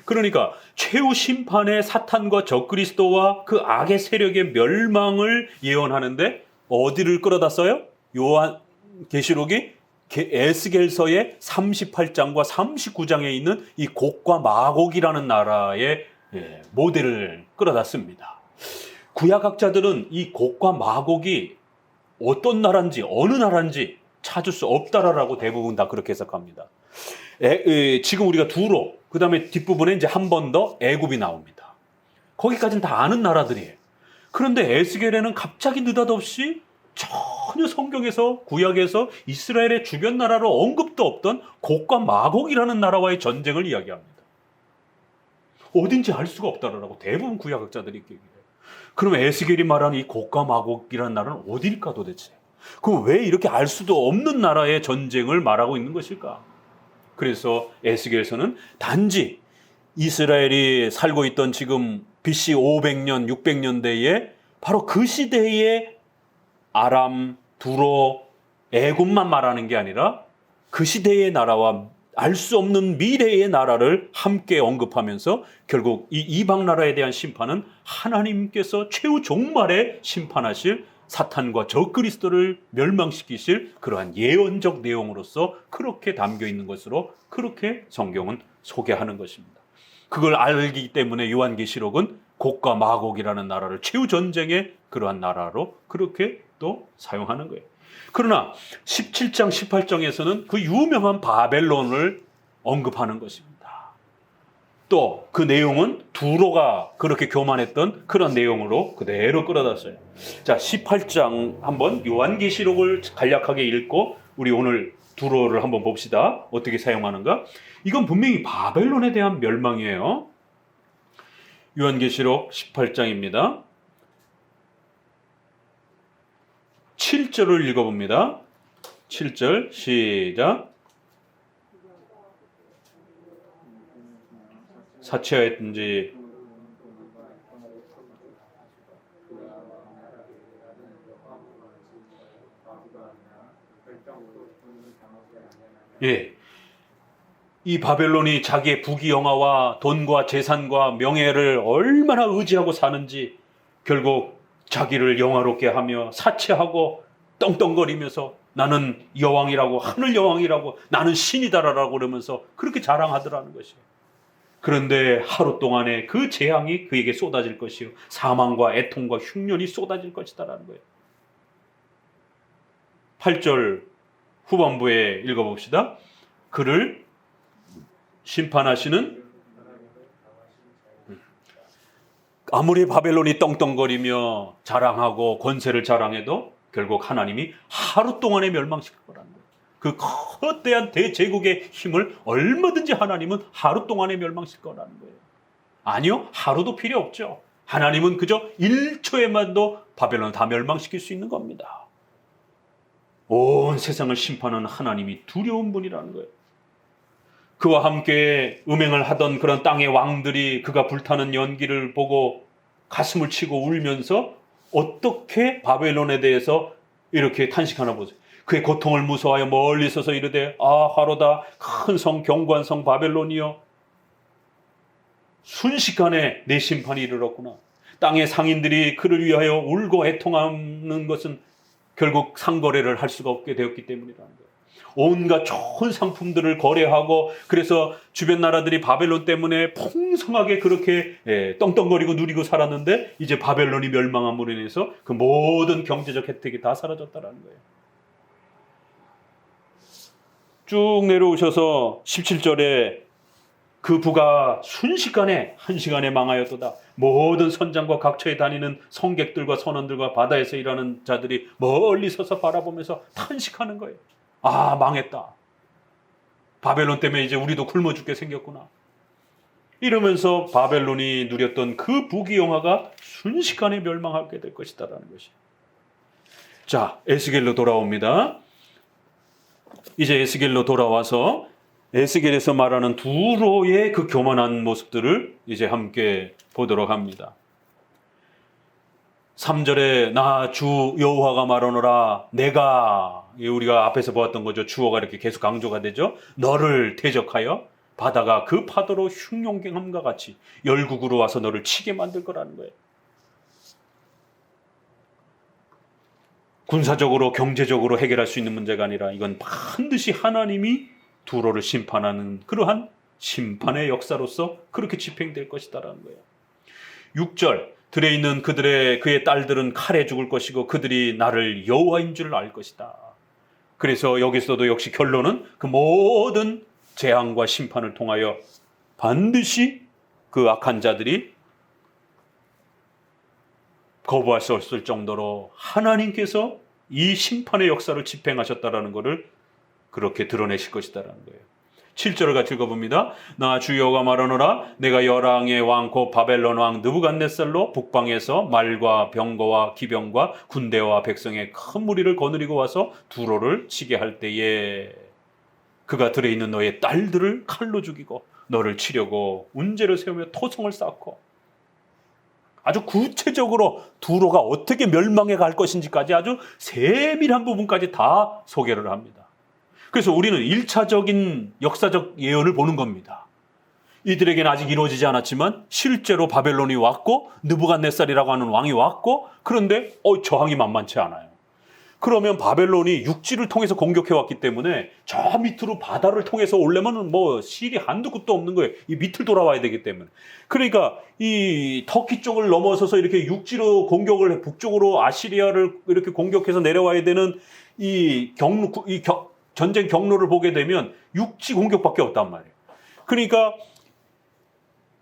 그러니까 최후 심판의 사탄과 적그리스도와 그 악의 세력의 멸망을 예언하는데 어디를 끌어다 써요? 요한계시록이 에스겔서의 38장과 39장에 있는 이 곡과 마곡이라는 나라의 모델을 끌어다 씁니다. 구약학자들은 이 곡과 마곡이 어떤 나라인지 어느 나라인지 찾을 수 없다라고 대부분 다 그렇게 해석합니다. 지금 우리가 두로, 그 다음에 뒷부분에 이제 한 번 더 애굽이 나옵니다. 거기까지는 다 아는 나라들이에요. 그런데 에스겔에는 갑자기 느닷없이 전혀 성경에서 구약에서 이스라엘의 주변 나라로 언급도 없던 곡과 마곡이라는 나라와의 전쟁을 이야기합니다. 어딘지 알 수가 없다라고 대부분 구약학자들이 얘기해요. 그럼 에스겔이 말하는 이 곡과 마곡이라는 나라는 어딜까 도대체? 그럼 왜 이렇게 알 수도 없는 나라의 전쟁을 말하고 있는 것일까? 그래서 에스겔서는 단지 이스라엘이 살고 있던 지금 BC 500년, 600년대에 바로 그 시대의 아람, 두로, 애굽만 말하는 게 아니라 그 시대의 나라와 알 수 없는 미래의 나라를 함께 언급하면서 결국 이 이방 나라에 대한 심판은 하나님께서 최후 종말에 심판하실 사탄과 적그리스도를 멸망시키실 그러한 예언적 내용으로서 그렇게 담겨 있는 것으로 그렇게 성경은 소개하는 것입니다. 그걸 알기 때문에 요한계시록은 곡과 마곡이라는 나라를 최후 전쟁의 그러한 나라로 그렇게 또 사용하는 거예요. 그러나 17장, 18장에서는 그 유명한 바벨론을 언급하는 것입니다. 또 그 내용은 두로가 그렇게 교만했던 그런 내용으로 그대로 끌어다어요. 자, 18장 한번 요한계시록을 간략하게 읽고 우리 오늘 두로를 한번 봅시다. 어떻게 사용하는가? 이건 분명히 바벨론에 대한 멸망이에요. 요한계시록 18장입니다. 7절을 읽어봅니다. 7절 시작. 사체하였든지 예, 이 바벨론이 자기의 부귀영화와 돈과 재산과 명예를 얼마나 의지하고 사는지 결국 자기를 영화롭게 하며 사치하고 떵떵거리면서 나는 여왕이라고, 하늘 여왕이라고, 나는 신이다라고 그러면서 그렇게 자랑하더라는 것이에요. 그런데 하루 동안에 그 재앙이 그에게 쏟아질 것이요, 사망과 애통과 흉년이 쏟아질 것이다라는 거예요. 8절 후반부에 읽어봅시다. 그를 심판하시는, 아무리 바벨론이 떵떵거리며 자랑하고 권세를 자랑해도 결국 하나님이 하루 동안에 멸망시킬 거라는 거예요. 그 거대한 대제국의 힘을 얼마든지 하나님은 하루 동안에 멸망시킬 거라는 거예요. 아니요, 하루도 필요 없죠. 하나님은 그저 1초에만도 바벨론을 다 멸망시킬 수 있는 겁니다. 온 세상을 심판하는 하나님이 두려운 분이라는 거예요. 그와 함께 음행을 하던 그런 땅의 왕들이 그가 불타는 연기를 보고 가슴을 치고 울면서 어떻게 바벨론에 대해서 이렇게 탄식하나 보세요. 그의 고통을 무서워하여 멀리 서서 이르되 하로다, 큰 성, 견고한 성 바벨론이여, 순식간에 내 심판이 이르렀구나. 땅의 상인들이 그를 위하여 울고 애통하는 것은 결국 상거래를 할 수가 없게 되었기 때문이라는 거예요. 온갖 좋은 상품들을 거래하고, 그래서 주변 나라들이 바벨론 때문에 풍성하게 그렇게 떵떵거리고 누리고 살았는데 이제 바벨론이 멸망함으로 인해서 그 모든 경제적 혜택이 다 사라졌다는 거예요. 쭉 내려오셔서 17절에 그 부가 순식간에, 한시간에 망하였도다. 모든 선장과 각처에 다니는 성객들과 선원들과 바다에서 일하는 자들이 멀리 서서 바라보면서 탄식하는 거예요. 망했다. 바벨론 때문에 이제 우리도 굶어 죽게 생겼구나. 이러면서 바벨론이 누렸던 그 부귀영화가 순식간에 멸망하게 될 것이다라는 것이. 자, 에스겔로 돌아옵니다. 이제 에스겔로 돌아와서 에스겔에서 말하는 두로의 그 교만한 모습들을 이제 함께 보도록 합니다. 3절에 나 주 여호와가 말하노라, 내가, 우리가 앞에서 보았던 거죠. 주어가 이렇게 계속 강조가 되죠. 너를 대적하여 바다가 그 파도로 흉용경함과 같이 열국으로 와서 너를 치게 만들 거라는 거예요. 군사적으로 경제적으로 해결할 수 있는 문제가 아니라 이건 반드시 하나님이 두로를 심판하는 그러한 심판의 역사로서 그렇게 집행될 것이다라는 거예요. 6절 들에 있는 그의 딸들은 칼에 죽을 것이고 그들이 나를 여호와인 줄 알 것이다. 그래서 여기서도 역시 결론은 그 모든 재앙과 심판을 통하여 반드시 그 악한 자들이 거부할 수 없을 정도로 하나님께서 이 심판의 역사를 집행하셨다라는 것을 그렇게 드러내실 것이다라는 거예요. 7절을 같이 읽어봅니다. 나 주 여호와가 말하노라, 내가 열왕의 왕 곧 바벨론 왕 느부갓네살로 북방에서 말과 병거와 기병과 군대와 백성의 큰 무리를 거느리고 와서 두로를 치게 할 때에 그가 들에 있는 너의 딸들을 칼로 죽이고 너를 치려고 운제를 세우며 토성을 쌓고 아주 구체적으로 두로가 어떻게 멸망해 갈 것인지까지 아주 세밀한 부분까지 다 소개를 합니다. 그래서 우리는 1차적인 역사적 예언을 보는 겁니다. 이들에게는 아직 이루어지지 않았지만 실제로 바벨론이 왔고 느부갓네살이라고 하는 왕이 왔고, 그런데 저항이 만만치 않아요. 그러면 바벨론이 육지를 통해서 공격해 왔기 때문에 저 밑으로 바다를 통해서 오려면 뭐 실이 한두 끗도 없는 거예요. 이 밑을 돌아와야 되기 때문에. 그러니까 이 터키 쪽을 넘어서서 이렇게 육지로 공격을 해, 북쪽으로 아시리아를 이렇게 공격해서 내려와야 되는 전쟁 경로를 보게 되면 육지 공격밖에 없단 말이에요. 그러니까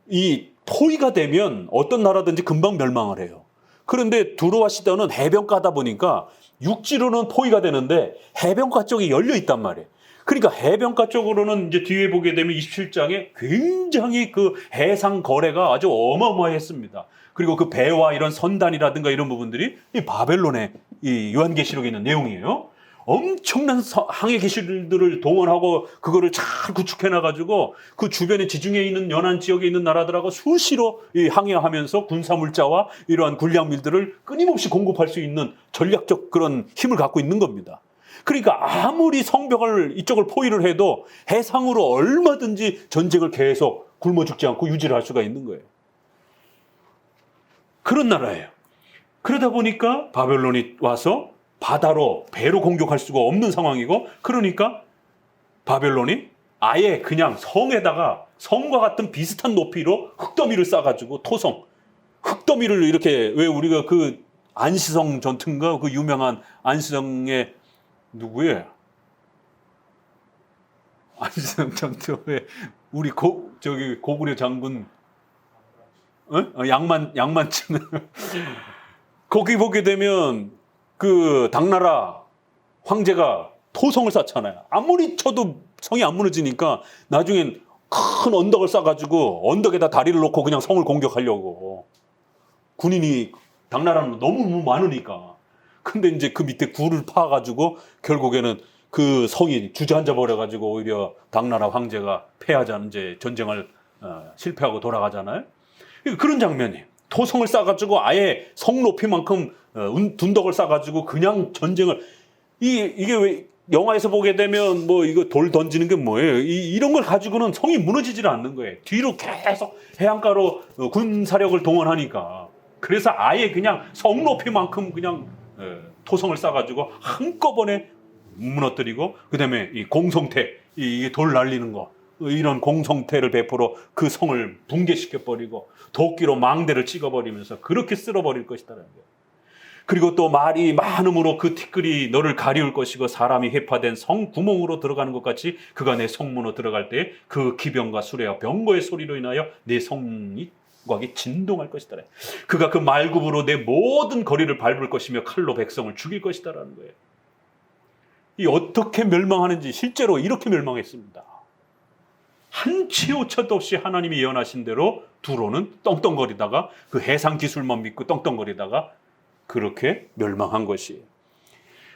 이 포위가 되면 어떤 나라든지 금방 멸망을 해요. 그런데 두로와 시돈은 해변가다 보니까 육지로는 포위가 되는데 해변가 쪽이 열려 있단 말이에요. 그러니까 해변가 쪽으로는 이제 뒤에 보게 되면 27장에 굉장히 그 해상 거래가 아주 어마어마했습니다. 그리고 그 배와 이런 선단이라든가 이런 부분들이 이 바벨론의 이 요한계시록에 있는 내용이에요. 엄청난 항해 기술들을 동원하고 그거를 잘 구축해놔가지고 그 주변에 지중해에 있는 연안 지역에 있는 나라들하고 수시로 항해하면서 군사물자와 이러한 군량밀들을 끊임없이 공급할 수 있는 전략적 그런 힘을 갖고 있는 겁니다. 그러니까 아무리 성벽을 이쪽을 포위를 해도 해상으로 얼마든지 전쟁을 계속 굶어 죽지 않고 유지를 할 수가 있는 거예요. 그런 나라예요. 그러다 보니까 바벨론이 와서 바다로 배로 공격할 수가 없는 상황이고, 그러니까 바벨론이 아예 그냥 성에다가 성과 같은 비슷한 높이로 흙더미를 쌓아가지고 흙더미를 이렇게, 왜 우리가 그 안시성 전투인가 그 유명한 안시성의 누구예요? 안시성 전투에 우리 고구려 장군 양만춘 거기 보게 되면 그 당나라 황제가 토성을 쌓잖아요. 아무리 쳐도 성이 안 무너지니까 나중엔 큰 언덕을 쌓아가지고 언덕에다 다리를 놓고 그냥 성을 공격하려고. 군인이 당나라는 너무 많으니까. 근데 이제 그 밑에 굴을 파가지고 결국에는 그 성이 주저앉아 버려가지고 오히려 당나라 황제가 패하자는 이제 전쟁을 실패하고 돌아가잖아요. 그런 장면이에요. 토성을 쌓아가지고 아예 성 높이만큼 둔덕을 쌓아가지고 그냥 전쟁을, 이게 왜 영화에서 보게 되면 뭐 이거 돌 던지는 게 뭐예요? 이런 걸 가지고는 성이 무너지질 않는 거예요. 뒤로 계속 해안가로 군사력을 동원하니까. 그래서 아예 그냥 성 높이만큼 그냥 토성을 쌓아가지고 한꺼번에 무너뜨리고, 그 다음에 이 공성태, 이 돌 날리는 거, 이런 공성태를 베풀어 그 성을 붕괴시켜버리고 도끼로 망대를 찍어버리면서 그렇게 쓸어버릴 것이다라는 거예요. 그리고 또 말이 많음으로 그 티끌이 너를 가리울 것이고 사람이 해파된 성 구멍으로 들어가는 것 같이 그가 내 성문으로 들어갈 때 그 기병과 수레와 병거의 소리로 인하여 내 성이 진동할 것이다. 그가 그 말굽으로 내 모든 거리를 밟을 것이며 칼로 백성을 죽일 것이다라는 거예요. 이 어떻게 멸망하는지 실제로 이렇게 멸망했습니다. 한치 오차도 없이 하나님이 예언하신 대로 두로는 떵떵거리다가 그 해상 기술만 믿고 떵떵거리다가 그렇게 멸망한 것이에요.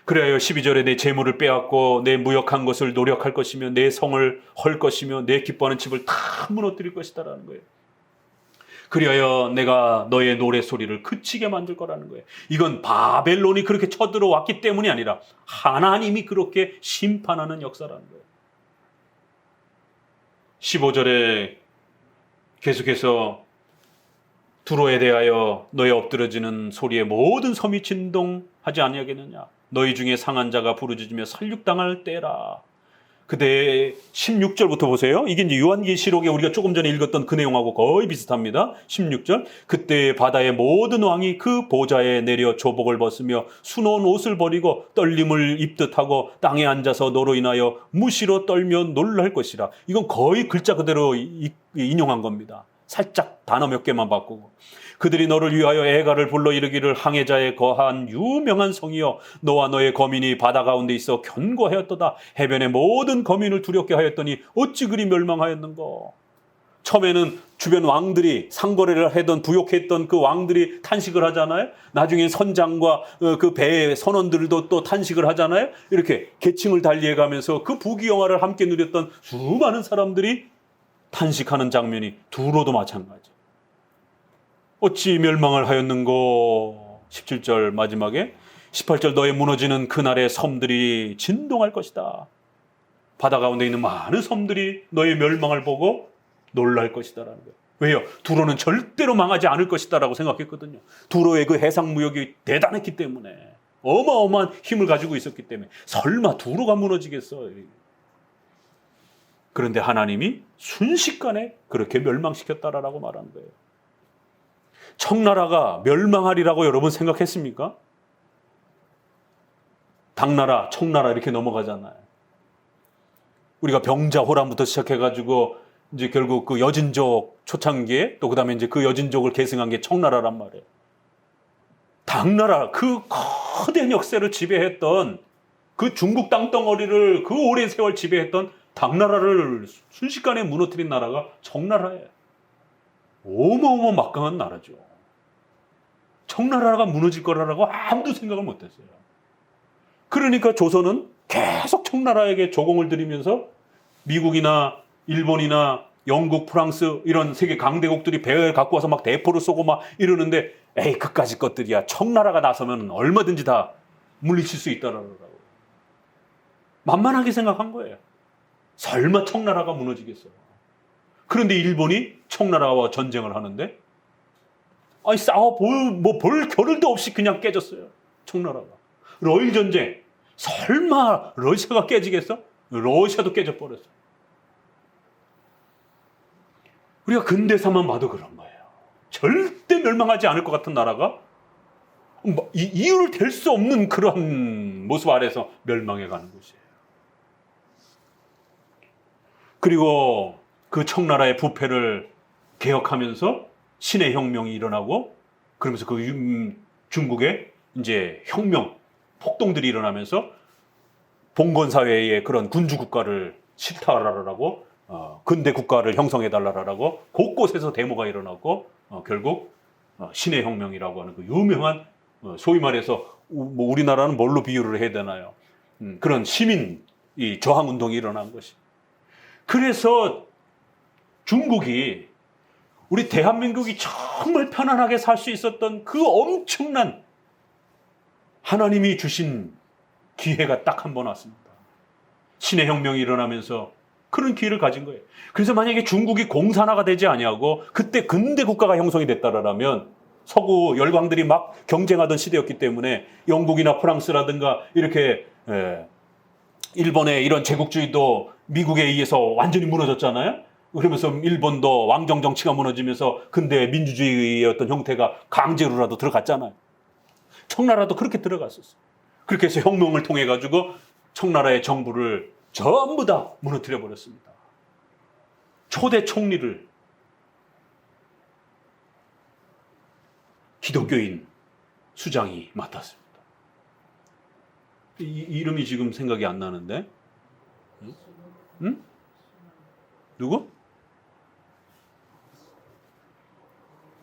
그래야 12절에 내 재물을 빼앗고 내 무역한 것을 노력할 것이며 내 성을 헐 것이며 내 기뻐하는 집을 다 무너뜨릴 것이다라는 거예요. 그리하여 내가 너의 노래소리를 그치게 만들 거라는 거예요. 이건 바벨론이 그렇게 쳐들어왔기 때문이 아니라 하나님이 그렇게 심판하는 역사라는 거예요. 15절에 계속해서 두로에 대하여 너의 엎드러지는 소리에 모든 섬이 진동하지 아니하겠느냐. 너희 중에 상한 자가 부르짖으며 살육당할 때라. 그때 16절부터 보세요. 이게 이제 요한계시록에 우리가 조금 전에 읽었던 그 내용하고 거의 비슷합니다. 16절. 그때 바다의 모든 왕이 그 보좌에 내려 조복을 벗으며 수놓은 옷을 버리고 떨림을 입듯 하고 땅에 앉아서 너로 인하여 무시로 떨며 놀랄 것이라. 이건 거의 글자 그대로 인용한 겁니다. 살짝 단어 몇 개만 바꾸고. 그들이 너를 위하여 애가를 불러 이르기를 항해자의 거한 유명한 성이여 너와 너의 거민이 바다 가운데 있어 견고하였도다. 해변의 모든 거민을 두렵게 하였더니 어찌 그리 멸망하였는가. 처음에는 주변 왕들이 상거래를 하던 부욕했던 그 왕들이 탄식을 하잖아요. 나중에 선장과 그 배의 선원들도 또 탄식을 하잖아요. 이렇게 계층을 달리해가면서 그 부귀영화를 함께 누렸던 수많은 사람들이 탄식하는 장면이 두로도 마찬가지. 어찌 멸망을 하였는고. 17절 마지막에 18절 너의 무너지는 그날의 섬들이 진동할 것이다. 바다 가운데 있는 많은 섬들이 너의 멸망을 보고 놀랄 것이다라는 거예요. 왜요? 두로는 절대로 망하지 않을 것이다라고 생각했거든요. 두로의 그 해상 무역이 대단했기 때문에, 어마어마한 힘을 가지고 있었기 때문에 설마 두로가 무너지겠어? 그런데 하나님이 순식간에 그렇게 멸망시켰다라고 말하는 거예요. 청나라가 멸망하리라고 여러분 생각했습니까? 당나라, 청나라 이렇게 넘어가잖아요. 우리가 병자, 호란부터 시작해가지고 이제 결국 그 여진족 초창기에 또 그다음에 이제 그 여진족을 계승한 게 청나라란 말이에요. 당나라, 그 거대한 역사를 지배했던 그 중국 땅덩어리를 그 오랜 세월 지배했던 당나라를 순식간에 무너뜨린 나라가 청나라예요. 어마어마 막강한 나라죠. 청나라가 무너질 거라고 아무도 생각을 못했어요. 그러니까 조선은 계속 청나라에게 조공을 들이면서 미국이나 일본이나 영국, 프랑스 이런 세계 강대국들이 배를 갖고 와서 막 대포를 쏘고 막 이러는데, 에이 그까짓 것들이야. 청나라가 나서면 얼마든지 다 물리칠 수 있다라고 만만하게 생각한 거예요. 설마 청나라가 무너지겠어요? 그런데 일본이 청나라와 전쟁을 하는데, 아니 싸워 볼 겨를도 없이 그냥 깨졌어요. 청나라가. 러일 전쟁, 설마 러시아가 깨지겠어? 러시아도 깨져 버렸어. 우리가 근대사만 봐도 그런 거예요. 절대 멸망하지 않을 것 같은 나라가 이유를 댈 수 없는 그런 모습 아래서 멸망해 가는 것이에요. 그리고 그 청나라의 부패를 개혁하면서 신의 혁명이 일어나고, 그러면서 그 중국의 이제 혁명, 폭동들이 일어나면서 봉건 사회의 그런 군주 국가를 싫다라라고, 근대 국가를 형성해 달라라고 곳곳에서 데모가 일어나고, 결국 신의 혁명이라고 하는 그 유명한, 소위 말해서 뭐 우리나라는 뭘로 비유를 해야 되나요? 그런 시민 이 저항 운동이 일어난 것이. 그래서 중국이, 우리 대한민국이 정말 편안하게 살 수 있었던 그 엄청난 하나님이 주신 기회가 딱 한 번 왔습니다. 신의 혁명이 일어나면서 그런 기회를 가진 거예요. 그래서 만약에 중국이 공산화가 되지 아니하고 그때 근대 국가가 형성이 됐다라면, 서구 열강들이 막 경쟁하던 시대였기 때문에 영국이나 프랑스라든가 이렇게 일본의 이런 제국주의도 미국에 의해서 완전히 무너졌잖아요. 그러면서 일본도 왕정 정치가 무너지면서 근대 민주주의의 어떤 형태가 강제로라도 들어갔잖아요. 청나라도 그렇게 들어갔었어요. 그렇게 해서 혁명을 통해 가지고 청나라의 정부를 전부 다 무너뜨려 버렸습니다. 초대 총리를 기독교인 수장이 맡았습니다. 이름이 지금 생각이 안 나는데, 응? 누구?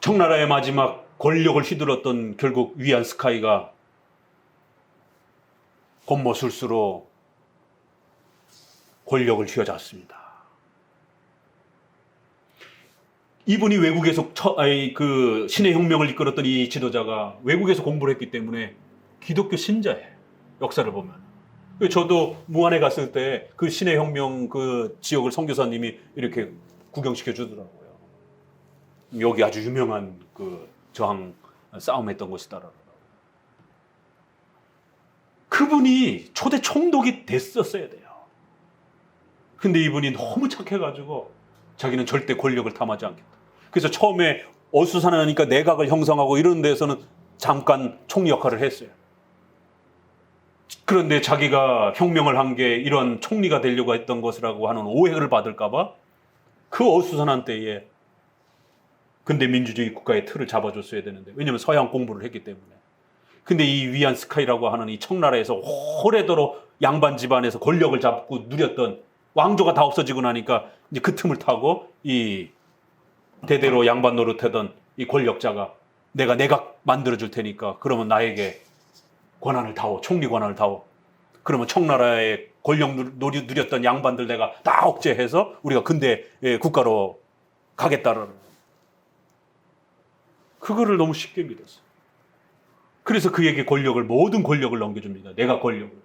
청나라의 마지막 권력을 휘둘렀던 결국 위안 스카이가 권모술수로 권력을 휘어잡습니다. 이분이 외국에서 그 신의 혁명을 이끌었던 이 지도자가 외국에서 공부를 했기 때문에 기독교 신자예요. 역사를 보면. 저도 무안에 갔을 때 그 신의 혁명 그 지역을 선교사님이 이렇게 구경시켜 주더라고요. 여기 아주 유명한 그 저항 싸움했던 곳이다라고. 그분이 초대 총독이 됐었어야 돼요. 근데 이분이 너무 착해가지고 자기는 절대 권력을 탐하지 않겠다. 그래서 처음에 어수선하니까 내각을 형성하고 이런 데서는 잠깐 총리 역할을 했어요. 그런데 자기가 혁명을 한 게 이런 총리가 되려고 했던 것이라고 하는 오해를 받을까봐 그 어수선한 때에 근대 민주주의 국가의 틀을 잡아줬어야 되는데, 왜냐하면 서양 공부를 했기 때문에. 근데 이 위안 스카이라고 하는 이 청나라에서 오래도록 양반 집안에서 권력을 잡고 누렸던, 왕조가 다 없어지고 나니까 이제 그 틈을 타고 이 대대로 양반 노릇하던 이 권력자가 내가 내각 만들어줄 테니까 그러면 나에게 권한을 다오, 총리 권한을 다오. 그러면 청나라의 권력 누렸던 양반들 내가 다 억제해서 우리가 근대 국가로 가겠다라는. 그거를 너무 쉽게 믿었어요. 그래서 그에게 모든 권력을 넘겨줍니다. 내가 권력을.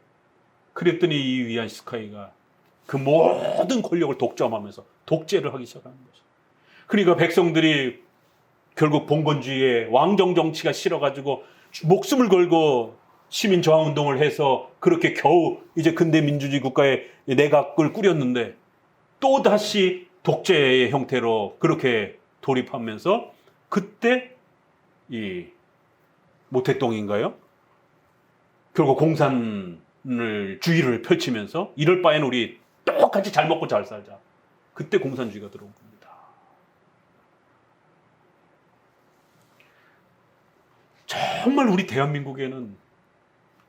그랬더니 이 위안 스카이가 그 모든 권력을 독점하면서 독재를 하기 시작하는 거죠. 그러니까 백성들이 결국 봉건주의에 왕정 정치가 싫어가지고 목숨을 걸고 시민 저항 운동을 해서 그렇게 겨우 이제 근대 민주주의 국가의 내각을 꾸렸는데 또 다시 독재의 형태로 그렇게 돌입하면서 그때 이 모택동인가요? 결국 공산주의를 펼치면서 이럴 바에는 우리 똑같이 잘 먹고 잘 살자. 그때 공산주의가 들어온 겁니다. 정말 우리 대한민국에는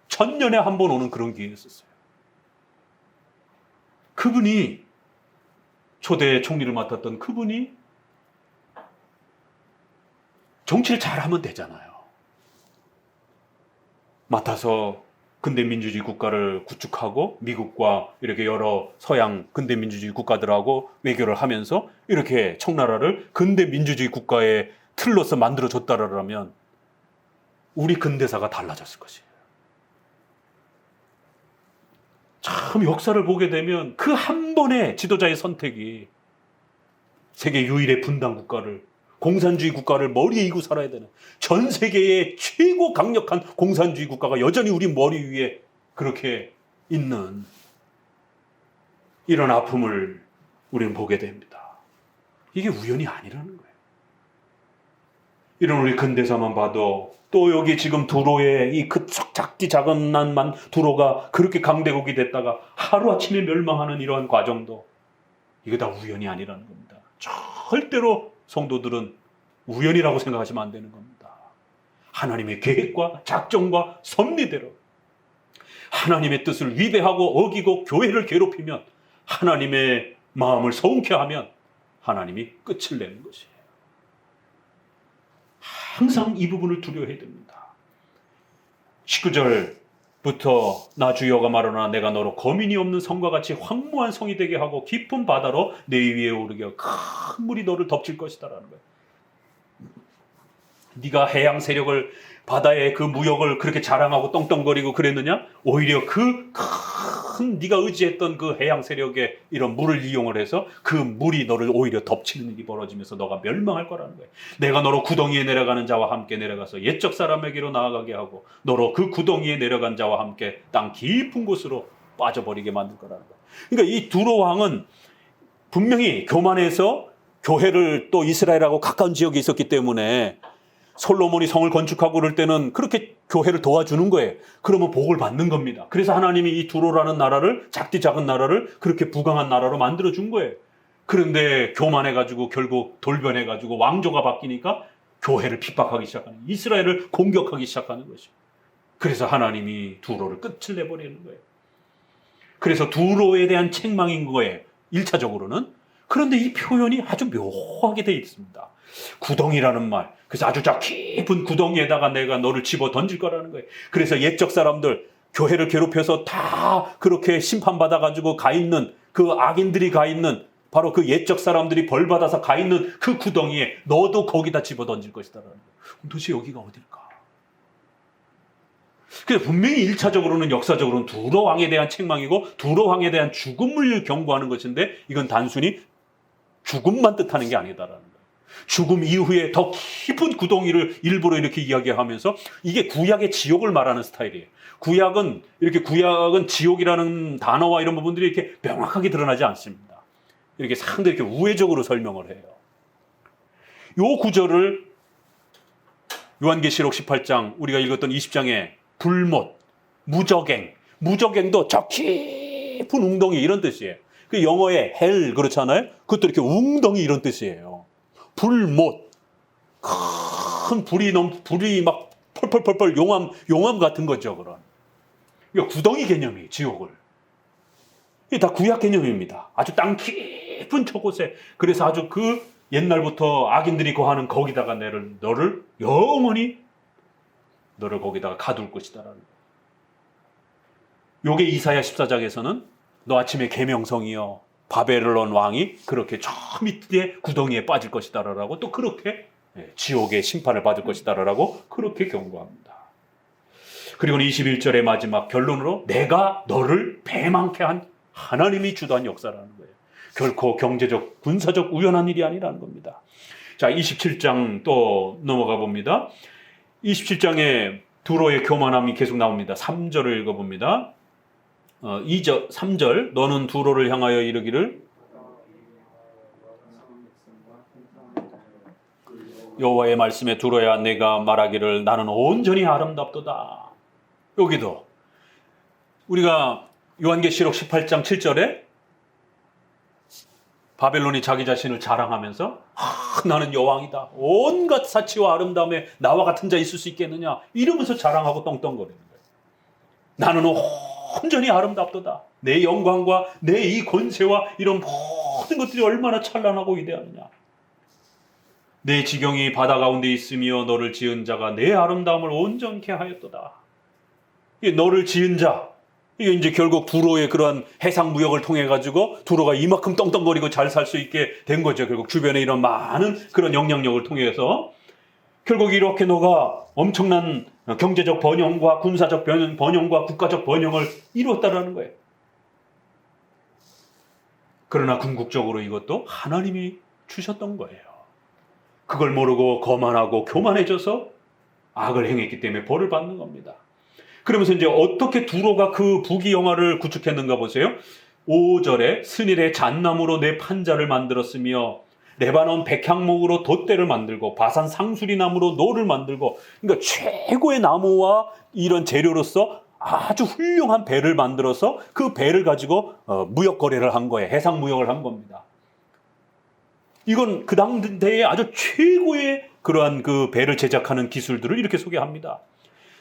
천년에 한 번 오는 그런 기회였었어요. 그분이 초대 총리를 맡았던 그분이 정치를 잘하면 되잖아요. 맡아서 근대 민주주의 국가를 구축하고 미국과 이렇게 여러 서양 근대 민주주의 국가들하고 외교를 하면서 이렇게 청나라를 근대 민주주의 국가의 틀로서 만들어줬다라면 우리 근대사가 달라졌을 것이에요. 참 역사를 보게 되면 그 한 번의 지도자의 선택이 세계 유일의 분단 국가를, 공산주의 국가를 머리에 이고 살아야 되는 전 세계의 최고 강력한 공산주의 국가가 여전히 우리 머리 위에 그렇게 있는 이런 아픔을 우리는 보게 됩니다. 이게 우연이 아니라는 거예요. 이런 우리 근대사만 봐도 또 여기 지금 두로의 이 그 작디 작은 난만 두로가 그렇게 강대국이 됐다가 하루아침에 멸망하는 이러한 과정도 이거 다 우연이 아니라는 겁니다. 절대로 성도들은 우연이라고 생각하시면 안 되는 겁니다. 하나님의 계획과 작정과 섭리대로 하나님의 뜻을 위배하고 어기고 교회를 괴롭히면 하나님의 마음을 서운케 하면 하나님이 끝을 내는 것이에요. 항상 이 부분을 두려워해야 됩니다. 19절부터 나 주여가 말하노라 내가 너로 거민이 없는 성과 같이 황무한 성이 되게 하고 깊은 바다로 내 위에 오르게 하고 큰 물이 너를 덮칠 것이다 라는 거예요. 네가 해양 세력을 바다의 그 무역을 그렇게 자랑하고 떵떵거리고 그랬느냐? 오히려 그 큰 네가 의지했던 그 해양 세력의 이런 물을 이용을 해서 그 물이 너를 오히려 덮치는 일이 벌어지면서 너가 멸망할 거라는 거예요. 내가 너로 구덩이에 내려가는 자와 함께 내려가서 옛적 사람에게로 나아가게 하고 너로 그 구덩이에 내려간 자와 함께 땅 깊은 곳으로 빠져버리게 만들 거라는 거예요. 그러니까 이 두로 왕은 분명히 교만해서 교회를 또 이스라엘하고 가까운 지역에 있었기 때문에 솔로몬이 성을 건축하고 그럴 때는 그렇게 교회를 도와주는 거예요. 그러면 복을 받는 겁니다. 그래서 하나님이 이 두로라는 나라를 작디 작은 나라를 그렇게 부강한 나라로 만들어준 거예요. 그런데 교만해가지고 결국 돌변해가지고 왕조가 바뀌니까 교회를 핍박하기 시작하는 이스라엘을 공격하기 시작하는 것이죠. 그래서 하나님이 두로를 끝을 내버리는 거예요. 그래서 두로에 대한 책망인 거예요. 1차적으로는. 그런데 이 표현이 아주 묘하게 되어 있습니다. 구덩이라는 말. 그래서 아주 깊은 구덩이에다가 내가 너를 집어 던질 거라는 거예요. 그래서 옛적 사람들 교회를 괴롭혀서 다 그렇게 심판받아가지고 가 있는 그 악인들이 가 있는 바로 그 옛적 사람들이 벌받아서 가 있는 그 구덩이에 너도 거기다 집어 던질 것이다라는 거예요. 도대체 여기가 어딜까? 그래서 분명히 1차적으로는 역사적으로는 두로 왕에 대한 책망이고 두로 왕에 대한 죽음을 경고하는 것인데 이건 단순히 죽음만 뜻하는 게 아니다라는 거예요. 죽음 이후에 더 깊은 구덩이를 일부러 이렇게 이야기하면서 이게 구약의 지옥을 말하는 스타일이에요. 구약은 지옥이라는 단어와 이런 부분들이 이렇게 명확하게 드러나지 않습니다. 이렇게 상당히 이렇게 우회적으로 설명을 해요. 요 구절을 요한계시록 18장 우리가 읽었던 20장에 불못, 무적행도 저 깊은 웅덩이 이런 뜻이에요. 그 영어의 헬 그렇잖아요. 그것도 이렇게 웅덩이 이런 뜻이에요. 불못, 큰 불이 막 펄펄펄펄 용암 같은 거죠. 그런. 이거 구덩이 개념이에요. 지옥을. 이게 다 구약 개념입니다. 아주 땅 깊은 저곳에. 그래서 아주 그 옛날부터 악인들이 거하는 거기다가 너를 영원히 너를 거기다가 가둘 것이다라는 거예요. 요게 이사야 14장에서는 너 아침에 계명성이여 바벨론 왕이 그렇게 저 밑에 구덩이에 빠질 것이다라고 또 그렇게 지옥의 심판을 받을 것이다라고 그렇게 경고합니다. 그리고는 21절의 마지막 결론으로 내가 너를 배망케 한 하나님이 주도한 역사라는 거예요. 결코 경제적, 군사적 우연한 일이 아니라는 겁니다. 자, 27장 또 넘어가 봅니다. 27장에 두로의 교만함이 계속 나옵니다. 3절을 읽어봅니다. 3절 너는 두로를 향하여 이르기를 여호와의 말씀에 두로야 내가 말하기를 나는 온전히 아름답도다. 여기도 우리가 요한계시록 18장 7절에 바벨론이 자기 자신을 자랑하면서 나는 여왕이다. 온갖 사치와 아름다움에 나와 같은 자 있을 수 있겠느냐 이러면서 자랑하고 떵떵거리는 거예요. 나는 온전히 아름답도다. 내 영광과 내 이 권세와 이런 모든 것들이 얼마나 찬란하고 위대하느냐. 내 지경이 바다 가운데 있으며 너를 지은 자가 내 아름다움을 온전케 하였도다. 너를 지은 자, 이게 이제 결국 두로의 그러한 해상 무역을 통해 가지고 두로가 이만큼 떵떵거리고 잘 살 수 있게 된 거죠. 결국 주변에 이런 많은 그런 영향력을 통해서 결국 이렇게 너가 엄청난 경제적 번영과 군사적 번영과 국가적 번영을 이루었다라는 거예요. 그러나 궁극적으로 이것도 하나님이 주셨던 거예요. 그걸 모르고 거만하고 교만해져서 악을 행했기 때문에 벌을 받는 겁니다. 그러면서 이제 어떻게 두로가 그 부귀영화를 구축했는가 보세요. 5절에 스닐의 잣나무로 내 판자를 만들었으며 레바논 백향목으로 돛대를 만들고 바산 상수리 나무로 노를 만들고, 그러니까 최고의 나무와 이런 재료로서 아주 훌륭한 배를 만들어서 그 배를 가지고 무역 거래를 한 거예요. 해상 무역을 한 겁니다. 이건 그 당대에 아주 최고의 그러한 그 배를 제작하는 기술들을 이렇게 소개합니다.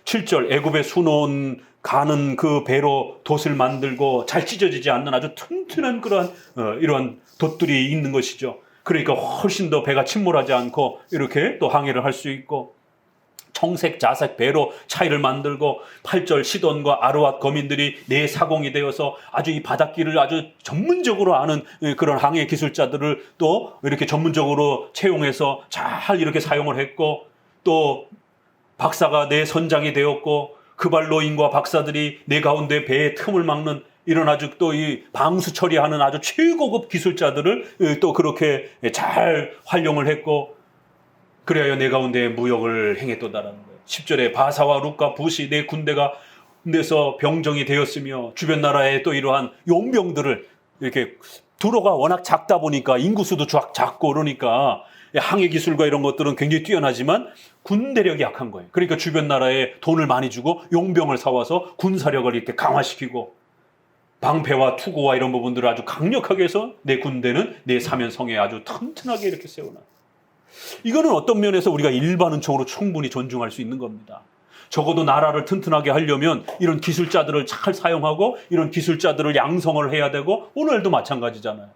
7절 애굽에 수놓은 가는 그 배로 돛을 만들고 잘 찢어지지 않는 아주 튼튼한 그러한 이러한 돛들이 있는 것이죠. 그러니까 훨씬 더 배가 침몰하지 않고 이렇게 또 항해를 할 수 있고, 청색 자색 배로 차이를 만들고, 8절 시돈과 아르왓 거민들이 내 사공이 되어서 아주 이 바닷길을 아주 전문적으로 아는 그런 항해 기술자들을 또 이렇게 전문적으로 채용해서 잘 이렇게 사용을 했고, 또 박사가 내 선장이 되었고, 그발로인과 박사들이 내 가운데 배의 틈을 막는 이런 아주 또 이 방수 처리하는 아주 최고급 기술자들을 또 그렇게 잘 활용을 했고, 그래야 내 가운데 무역을 행했도다라는 거예요. 10절에 바사와 룻과 붓이 내 군대가 군대에서 병정이 되었으며, 주변 나라의 또 이러한 용병들을 이렇게, 두로가 워낙 작다 보니까 인구수도 작고 그러니까 항해 기술과 이런 것들은 굉장히 뛰어나지만 군대력이 약한 거예요. 그러니까 주변 나라에 돈을 많이 주고 용병을 사와서 군사력을 이렇게 강화시키고, 방패와 투고와 이런 부분들을 아주 강력하게 해서 내 군대는 내 사면성에 아주 튼튼하게 이렇게 세워놔. 이거는 어떤 면에서 우리가 일반 은총으로 충분히 존중할 수 있는 겁니다. 적어도 나라를 튼튼하게 하려면 이런 기술자들을 잘 사용하고 이런 기술자들을 양성을 해야 되고, 오늘도 마찬가지잖아요.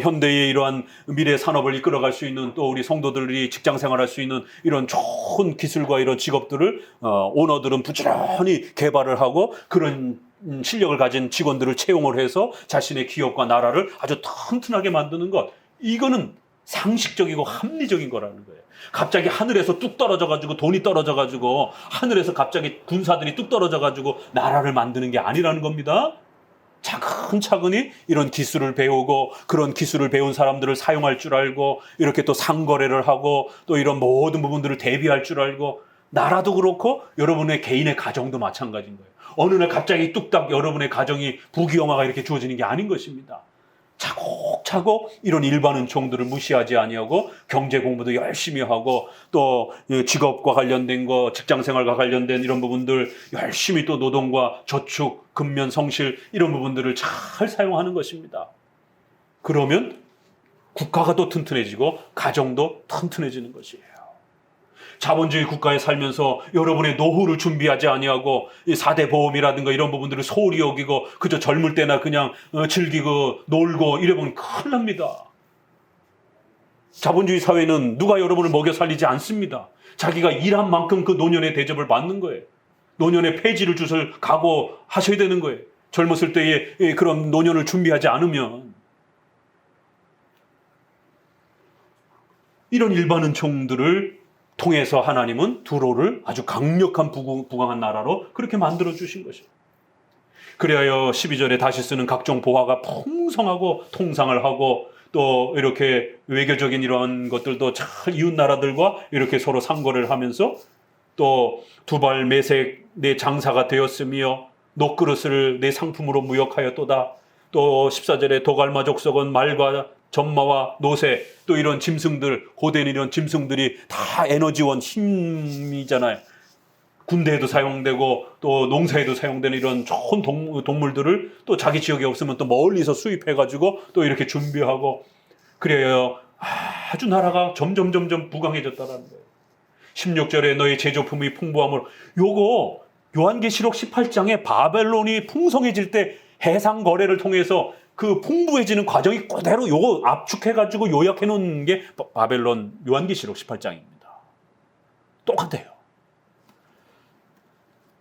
현대의 이러한 미래 산업을 이끌어갈 수 있는, 또 우리 성도들이 직장 생활할 수 있는 이런 좋은 기술과 이런 직업들을 오너들은 부지런히 개발을 하고 그런 실력을 가진 직원들을 채용을 해서 자신의 기업과 나라를 아주 튼튼하게 만드는 것, 이거는 상식적이고 합리적인 거라는 거예요. 갑자기 하늘에서 뚝 떨어져가지고 돈이 떨어져가지고 하늘에서 갑자기 군사들이 뚝 떨어져가지고 나라를 만드는 게 아니라는 겁니다. 차근차근히 이런 기술을 배우고, 그런 기술을 배운 사람들을 사용할 줄 알고, 이렇게 또 상거래를 하고, 또 이런 모든 부분들을 대비할 줄 알고, 나라도 그렇고 여러분의 개인의 가정도 마찬가지인 거예요. 어느 날 갑자기 뚝딱 여러분의 가정이 부귀영화가 이렇게 주어지는 게 아닌 것입니다. 차곡차곡 이런 일반 은총들을 무시하지 아니하고 경제 공부도 열심히 하고, 또 직업과 관련된 거, 직장생활과 관련된 이런 부분들 열심히, 또 노동과 저축, 근면, 성실 이런 부분들을 잘 사용하는 것입니다. 그러면 국가가 또 튼튼해지고 가정도 튼튼해지는 것이에요. 자본주의 국가에 살면서 여러분의 노후를 준비하지 아니하고 이 4대 보험이라든가 이런 부분들을 소홀히 여기고 그저 젊을 때나 그냥 즐기고 놀고 이러면 큰일 납니다. 자본주의 사회는 누가 여러분을 먹여 살리지 않습니다. 자기가 일한 만큼 그 노년의 대접을 받는 거예요. 노년의 폐지를 주실 각오하셔야 되는 거예요. 젊었을 때에 그런 노년을 준비하지 않으면. 이런 일반 은총들을 통해서 하나님은 두로를 아주 강력한 부강한 나라로 그렇게 만들어 주신 것이죠. 그리하여 12절에 다시 쓰는 각종 보화가 풍성하고 통상을 하고 또 이렇게 외교적인 이런 것들도 잘 이웃 나라들과 이렇게 서로 상거래를 하면서 또 두발 매색 내 장사가 되었으며 녹그릇을 내 상품으로 무역하였도다. 또 14절에 도갈마 족속은 말과 전마와 노새 또 이런 짐승들 고된 이런 짐승들이 다 에너지원 힘이잖아요. 군대에도 사용되고 또 농사에도 사용되는 이런 좋은 동물들을 또 자기 지역에 없으면 또 멀리서 수입해가지고 또 이렇게 준비하고 그래야 아주 나라가 점점 부강해졌다라는 거예요. 16절에 너희 제조품이 풍부함으로 요거 요한계시록 18장에 바벨론이 풍성해질 때 해상 거래를 통해서 그 풍부해지는 과정이 그대로 요거 압축해가지고 요약해 놓은 게 바벨론 요한계시록 18장입니다. 똑같아요.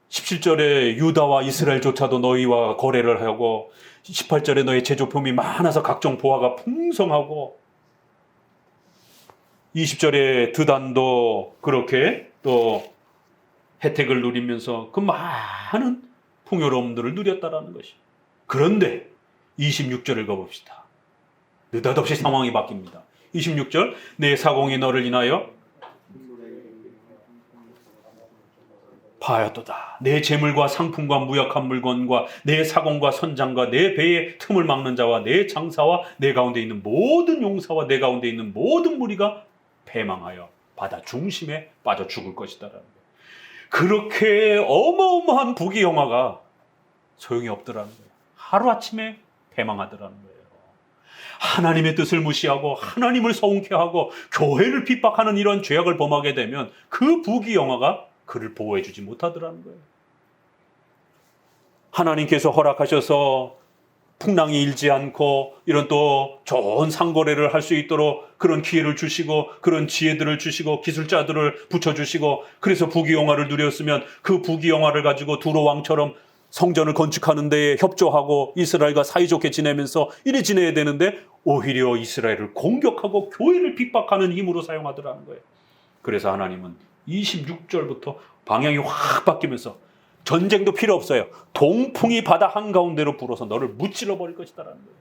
17절에 유다와 이스라엘조차도 너희와 거래를 하고 18절에 너희 제조품이 많아서 각종 보화가 풍성하고 20절에 드단도 그렇게 또 혜택을 누리면서 그 많은 풍요로움들을 누렸다라는 것이. 그런데 26절을 읽어봅시다. 느닷없이 상황이 바뀝니다. 26절 내 사공이 너를 인하여 파하였도다. 내 재물과 상품과 무역한 물건과 내 사공과 선장과 내 배의 틈을 막는 자와 내 장사와 내 가운데 있는 모든 용사와 내 가운데 있는 모든 무리가 패망하여 바다 중심에 빠져 죽을 것이다라는 거예요. 그렇게 어마어마한 부귀영화가 소용이 없더라는 거예요. 하루아침에 패망하더라는 거예요. 하나님의 뜻을 무시하고 하나님을 서운케 하고 교회를 핍박하는 이런 죄악을 범하게 되면 그 부귀영화가 그를 보호해 주지 못하더라는 거예요. 하나님께서 허락하셔서 풍랑이 일지 않고 이런 또 좋은 상거래를 할 수 있도록 그런 기회를 주시고 그런 지혜들을 주시고 기술자들을 붙여주시고 그래서 부귀영화를 누렸으면 그 부귀영화를 가지고 두로 왕처럼 성전을 건축하는 데에 협조하고 이스라엘과 사이좋게 지내면서 이래 지내야 되는데 오히려 이스라엘을 공격하고 교회를 핍박하는 힘으로 사용하더라는 거예요. 그래서 하나님은 26절부터 방향이 확 바뀌면서 전쟁도 필요 없어요. 동풍이 바다 한가운데로 불어서 너를 무찔러 버릴 것이다라는 거예요.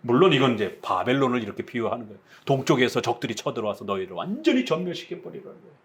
물론 이건 이제 바벨론을 이렇게 비유하는 거예요. 동쪽에서 적들이 쳐들어와서 너희를 완전히 전멸시켜 버리라는 거예요.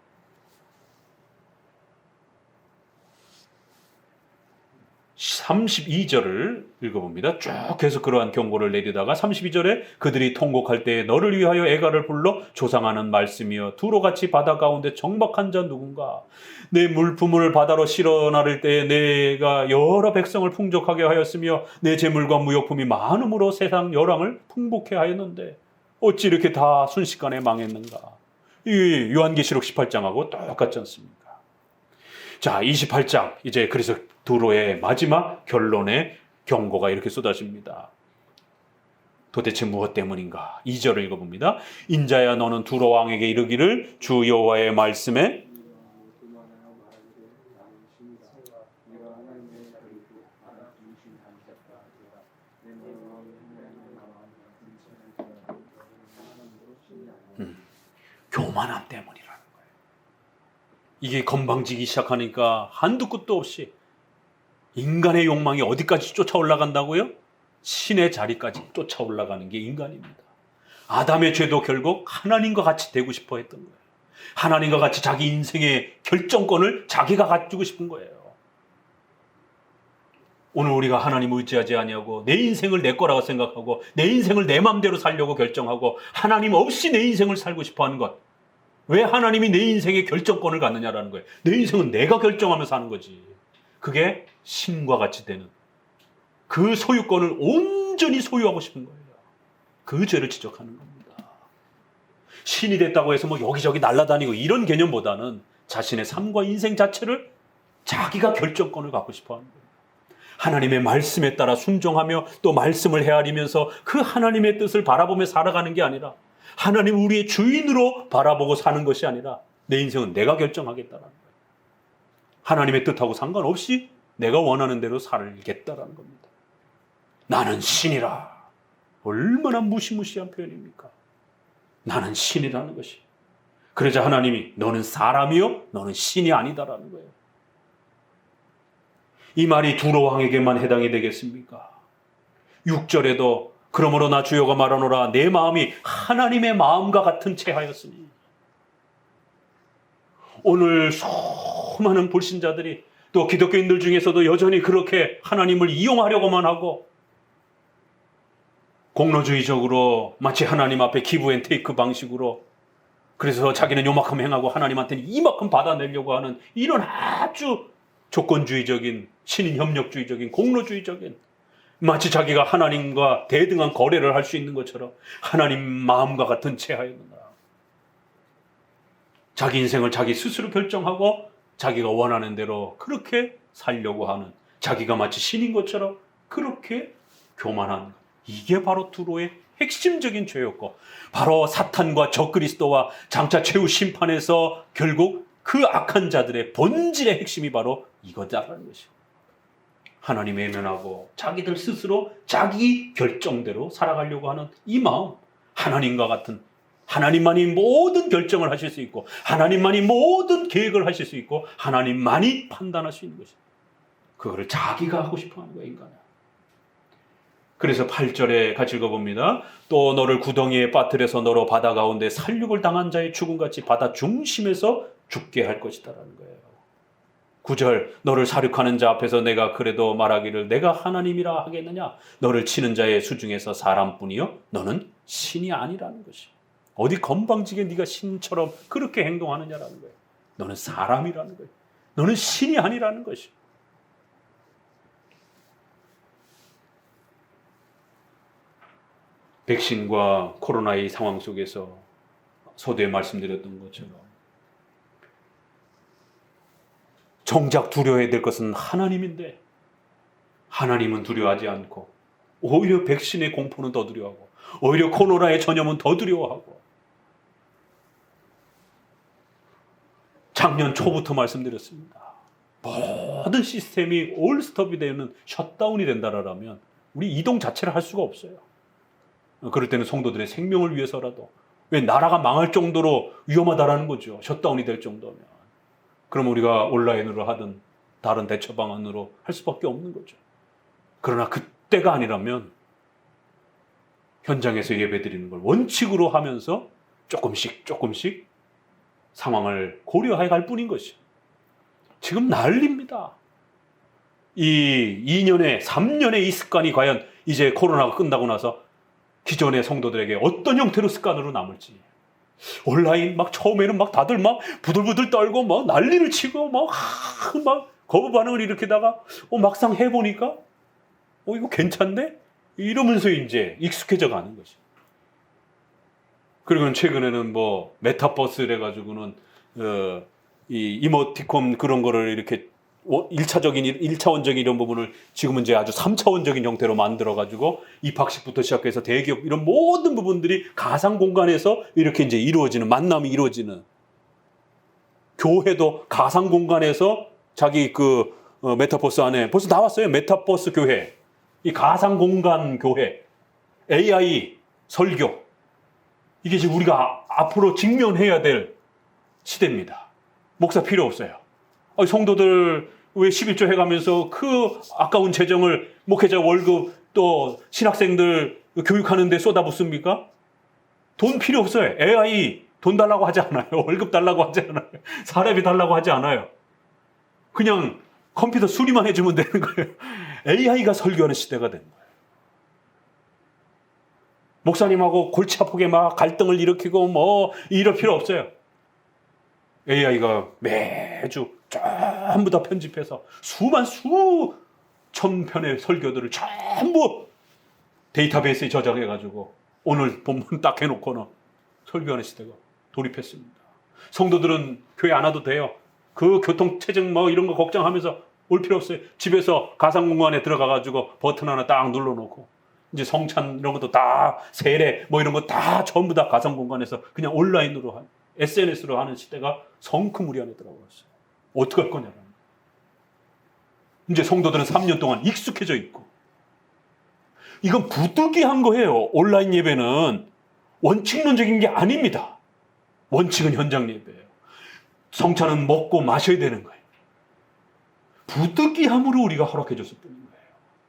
32절을 읽어봅니다. 쭉 해서 그러한 경고를 내리다가 32절에 그들이 통곡할 때에 너를 위하여 애가를 불러 조상하는 말씀이여 두로같이 바다 가운데 정박한 자 누군가 내 물품을 바다로 실어 나를 때에 내가 여러 백성을 풍족하게 하였으며 내 재물과 무역품이 많음으로 세상 열왕을 풍복해 하였는데 어찌 이렇게 다 순식간에 망했는가. 이 요한계시록 18장하고 똑같지 않습니까? 자, 28장 이제 그래서 두로의 마지막 결론의 경고가 이렇게 쏟아집니다. 도대체 무엇 때문인가? 2절을 읽어봅니다. 인자야 너는 두로 왕에게 이르기를 주 여호와의 말씀에 교만함 때문이라는 거예요. 이게 건방지기 시작하니까 한두 끝도 없이 인간의 욕망이 어디까지 쫓아 올라간다고요? 신의 자리까지 쫓아 올라가는 게 인간입니다. 아담의 죄도 결국 하나님과 같이 되고 싶어 했던 거예요. 하나님과 같이 자기 인생의 결정권을 자기가 가지고 싶은 거예요. 오늘 우리가 하나님을 의지하지 아니하고 내 인생을 내 거라고 생각하고 내 인생을 내 마음대로 살려고 결정하고 하나님 없이 내 인생을 살고 싶어 하는 것. 왜 하나님이 내 인생의 결정권을 갖느냐라는 거예요. 내 인생은 내가 결정하면서 사는 거지. 그게 신과 같이 되는 그 소유권을 온전히 소유하고 싶은 거예요. 그 죄를 지적하는 겁니다. 신이 됐다고 해서 뭐 여기저기 날아다니고 이런 개념보다는 자신의 삶과 인생 자체를 자기가 결정권을 갖고 싶어 하는 거예요. 하나님의 말씀에 따라 순종하며 또 말씀을 헤아리면서 그 하나님의 뜻을 바라보며 살아가는 게 아니라 하나님 우리의 주인으로 바라보고 사는 것이 아니라 내 인생은 내가 결정하겠다라는 거예요. 하나님의 뜻하고 상관없이 내가 원하는 대로 살겠다라는 겁니다. 나는 신이라. 얼마나 무시무시한 표현입니까? 나는 신이라는 것이. 그러자 하나님이 너는 사람이요 너는 신이 아니다라는 거예요. 이 말이 두로 왕에게만 해당이 되겠습니까? 6절에도 그러므로 나 주여가 말하노라 내 마음이 하나님의 마음과 같은 채하였으니. 오늘 수많은 불신자들이 또 기독교인들 중에서도 여전히 그렇게 하나님을 이용하려고만 하고 공로주의적으로 마치 하나님 앞에 기브 앤 테이크 방식으로 그래서 자기는 요만큼 행하고 하나님한테는 이만큼 받아내려고 하는 이런 아주 조건주의적인 신인협력주의적인 공로주의적인 마치 자기가 하나님과 대등한 거래를 할 수 있는 것처럼 하나님 마음과 같은 채하였느니라. 자기 인생을 자기 스스로 결정하고 자기가 원하는 대로 그렇게 살려고 하는 자기가 마치 신인 것처럼 그렇게 교만한 이게 바로 두로의 핵심적인 죄였고 바로 사탄과 적그리스도와 장차 최후 심판에서 결국 그 악한 자들의 본질의 핵심이 바로 이거다라는 것이죠. 하나님 외면하고 자기들 스스로 자기 결정대로 살아가려고 하는 이 마음, 하나님과 같은 하나님만이 모든 결정을 하실 수 있고 하나님만이 모든 계획을 하실 수 있고 하나님만이 판단할 수 있는 것이죠. 그거를 자기가 하고 싶어하는 거예요, 인간은. 그래서 8절에 같이 읽어봅니다. 또 너를 구덩이에 빠뜨려서 너로 바다 가운데 살육을 당한 자의 죽음같이 바다 중심에서 죽게 할 것이다라는 거예요. 9절 너를 사륙하는 자 앞에서 내가 그래도 말하기를 내가 하나님이라 하겠느냐. 너를 치는 자의 수중에서 사람뿐이요 너는 신이 아니라는 것이. 어디 건방지게 네가 신처럼 그렇게 행동하느냐라는 거예요. 너는 사람이라는 거예요. 너는 신이 아니라는 것이. 백신과 코로나의 상황 속에서 서두에 말씀드렸던 것처럼 정작 두려워야 될 것은 하나님인데 하나님은 두려워하지 않고 오히려 백신의 공포는 더 두려워하고 오히려 코로나의 전염은 더 두려워하고 작년 초부터 말씀드렸습니다. 모든 시스템이 올스톱이 되는 셧다운이 된다라면 우리 이동 자체를 할 수가 없어요. 그럴 때는 성도들의 생명을 위해서라도 왜 나라가 망할 정도로 위험하다라는 거죠. 셧다운이 될 정도면. 그럼 우리가 온라인으로 하든 다른 대처 방안으로 할 수밖에 없는 거죠. 그러나 그때가 아니라면 현장에서 예배드리는 걸 원칙으로 하면서 조금씩 상황을 고려해야 할 뿐인 것이죠. 지금 난리입니다. 이 2년에 3년의 이 습관이 과연 이제 코로나가 끝나고 나서 기존의 성도들에게 어떤 형태로 습관으로 남을지. 온라인 막 처음에는 막 다들 막 부들부들 떨고 막 난리를 치고 막 거부 반응을 일으키다가 막상 해보니까 이거 괜찮네? 이러면서 이제 익숙해져 가는 것이. 그리고 최근에는 뭐 메타버스래 가지고는 이 이모티콘 그런 거를 이렇게 1차원적인 이런 부분을 지금은 이제 아주 3차원적인 형태로 만들어가지고 입학식부터 시작해서 대기업 이런 모든 부분들이 가상 공간에서 이렇게 이제 이루어지는 만남이 이루어지는 교회도 가상 공간에서 자기 그 메타버스 안에 벌써 나왔어요. 메타버스 교회, 이 가상 공간 교회, AI 설교 이게 지금 우리가 앞으로 직면해야 될 시대입니다. 목사 필요 없어요. 성도들 왜 11조 해가면서 그 아까운 재정을 목회자 월급 또 신학생들 교육하는 데 쏟아붓습니까? 돈 필요 없어요. AI 돈 달라고 하지 않아요. 월급 달라고 하지 않아요. 사례비 달라고 하지 않아요. 그냥 컴퓨터 수리만 해주면 되는 거예요. AI가 설교하는 시대가 된 거예요. 목사님하고 골치 아프게 막 갈등을 일으키고 뭐 이럴 필요 없어요. AI가 매주 전부 다 편집해서 수천 편의 설교들을 전부 데이터베이스에 저장해가지고 오늘 본문 딱 해놓고는 설교하는 시대가 돌입했습니다. 성도들은 교회 안 와도 돼요. 그 교통체증 뭐 이런 거 걱정하면서 올 필요 없어요. 집에서 가상공간에 들어가가지고 버튼 하나 딱 눌러놓고 이제 성찬 이런 것도 다 세례 뭐 이런 거 다 전부 다 가상공간에서 그냥 온라인으로 SNS로 하는 시대가 성큼 우리 안에 들어왔어요. 어떻게 할 거냐는. 이제 성도들은 3년 동안 익숙해져 있고. 이건 부득이한 거예요. 온라인 예배는. 원칙론적인 게 아닙니다. 원칙은 현장 예배예요. 성찬은 먹고 마셔야 되는 거예요. 부득이함으로 우리가 허락해 줬을 뿐인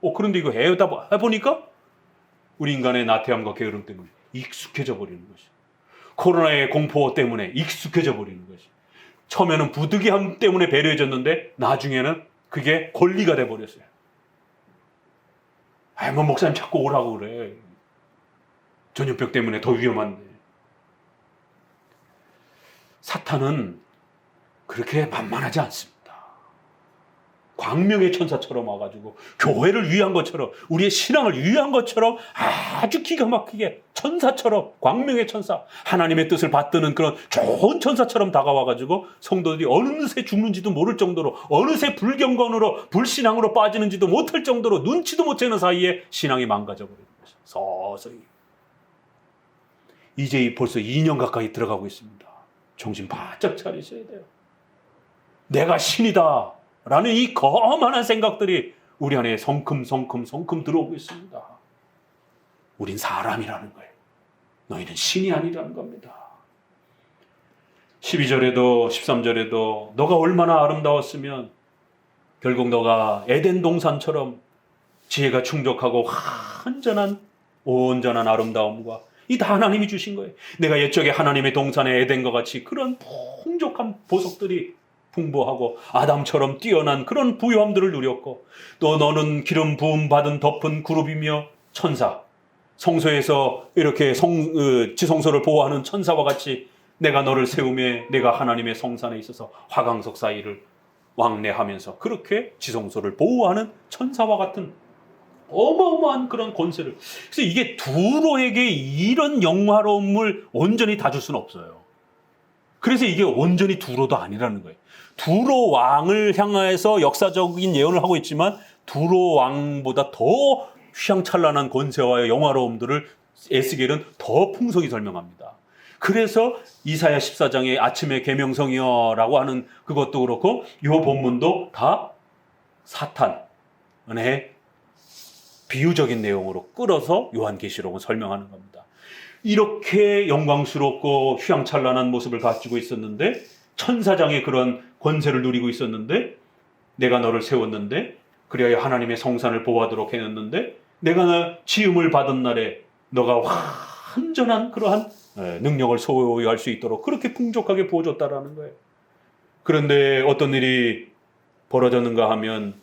거예요. 그런데 이거 해보니까 우리 인간의 나태함과 게으름 때문에 익숙해져 버리는 것이. 코로나의 공포 때문에 익숙해져 버리는 것이. 처음에는 부득이함 때문에 배려해줬는데 나중에는 그게 권리가 돼 버렸어요. 뭐 목사님 자꾸 오라고 그래. 전염병 때문에 더 위험한데. 사탄은 그렇게 만만하지 않습니다. 광명의 천사처럼 와가지고 교회를 위한 것처럼, 우리의 신앙을 위한 것처럼 아주 기가 막히게 천사처럼, 광명의 천사, 하나님의 뜻을 받드는 그런 좋은 천사처럼 다가와가지고 성도들이 어느새 죽는지도 모를 정도로, 어느새 불경건으로 불신앙으로 빠지는지도 못할 정도로 눈치도 못 채는 사이에 신앙이 망가져버리는 것이죠. 서서히. 이제 벌써 2년 가까이 들어가고 있습니다. 정신 바짝 차리셔야 돼요. 내가 신이다 라는 이 거만한 생각들이 우리 안에 성큼 들어오고 있습니다. 우린 사람이라는 거예요. 너희는 신이 아니라는 겁니다. 12절에도 13절에도 너가 얼마나 아름다웠으면 결국 너가 에덴 동산처럼 지혜가 충족하고 온전한 아름다움과 이 다 하나님이 주신 거예요. 내가 옛적에 하나님의 동산의 에덴과 같이 그런 풍족한 보석들이 풍부하고 아담처럼 뛰어난 그런 부유함들을 누렸고, 또 너는 기름 부음 받은 덮은 그룹이며 천사, 성소에서 이렇게 지성소를 보호하는 천사와 같이 내가 너를 세우며 내가 하나님의 성산에 있어서 화강석 사이를 왕래하면서 그렇게 지성소를 보호하는 천사와 같은 어마어마한 그런 권세를. 그래서 이게 두로에게 이런 영화로움을 온전히 다 줄 수는 없어요. 그래서 이게 온전히 두로도 아니라는 거예요. 두로 왕을 향해서 역사적인 예언을 하고 있지만 두로 왕보다 더 휘황찬란한 권세와 영화로움들을 에스겔은 더 풍성히 설명합니다. 그래서 이사야 14장의 아침의 계명성이여라고 하는 그것도 그렇고 이 본문도 다 사탄의 비유적인 내용으로 끌어서 요한계시록은 설명하는 겁니다. 이렇게 영광스럽고 휘황찬란한 모습을 가지고 있었는데, 천사장의 그런 권세를 누리고 있었는데, 내가 너를 세웠는데 그리하여 하나님의 성산을 보호하도록 해놨는데, 내가 지음을 받은 날에 너가 완전한 그러한 능력을 소유할 수 있도록 그렇게 풍족하게 부어줬다라는 거예요. 그런데 어떤 일이 벌어졌는가 하면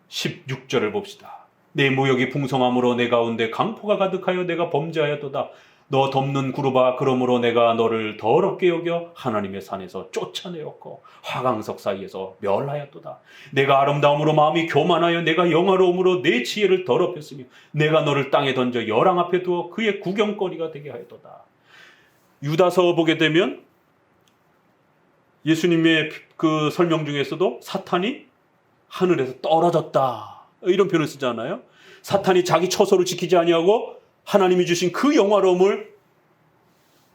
16절을 봅시다. 내 무역이 풍성함으로 내 가운데 강포가 가득하여 내가 범죄하였도다. 너 덮는 구루바, 그러므로 내가 너를 더럽게 여겨 하나님의 산에서 쫓아내었고 화강석 사이에서 멸하였도다. 내가 아름다움으로 마음이 교만하여 내가 영화로움으로 내 지혜를 더럽혔으며 내가 너를 땅에 던져 열왕 앞에 두어 그의 구경거리가 되게 하였도다. 유다서 보게 되면 예수님의 그 설명 중에서도 사탄이 하늘에서 떨어졌다 이런 표현을 쓰잖아요. 사탄이 자기 처소를 지키지 아니하고 하나님이 주신 그 영화로움을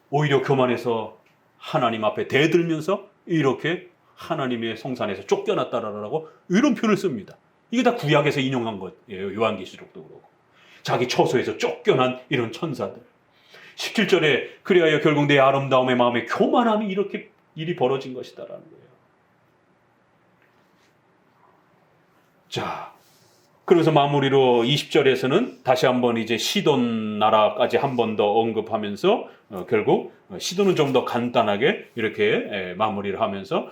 오히려 교만해서 하나님 앞에 대들면서 이렇게 하나님의 성산에서 쫓겨났다라고 이런 표현을 씁니다. 이게 다 구약에서 인용한 거예요. 요한계시록도 그렇고. 자기 처소에서 쫓겨난 이런 천사들. 17절에 그리하여 결국 내 아름다움의 마음에 교만함이 이렇게 일이 벌어진 것이다라는 거예요. 자, 그래서 마무리로 20절에서는 다시 한번 이제 시돈 나라까지 한 번 더 언급하면서 결국 시돈은 좀 더 간단하게 이렇게 마무리를 하면서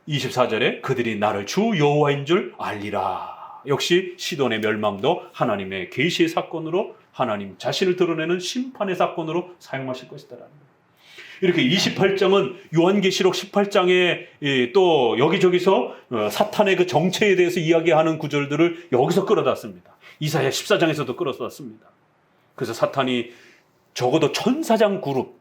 24절에 그들이 나를 주 여호와인 줄 알리라. 역시 시돈의 멸망도 하나님의 계시의 사건으로, 하나님 자신을 드러내는 심판의 사건으로 사용하실 것이다라는 거예요. 이렇게 28장은 요한계시록 18장에 또 여기저기서 사탄의 그 정체에 대해서 이야기하는 구절들을 여기서 끌어다 씁니다. 이사야 14장에서도 끌어다 씁니다. 그래서 사탄이 적어도 천사장 그룹,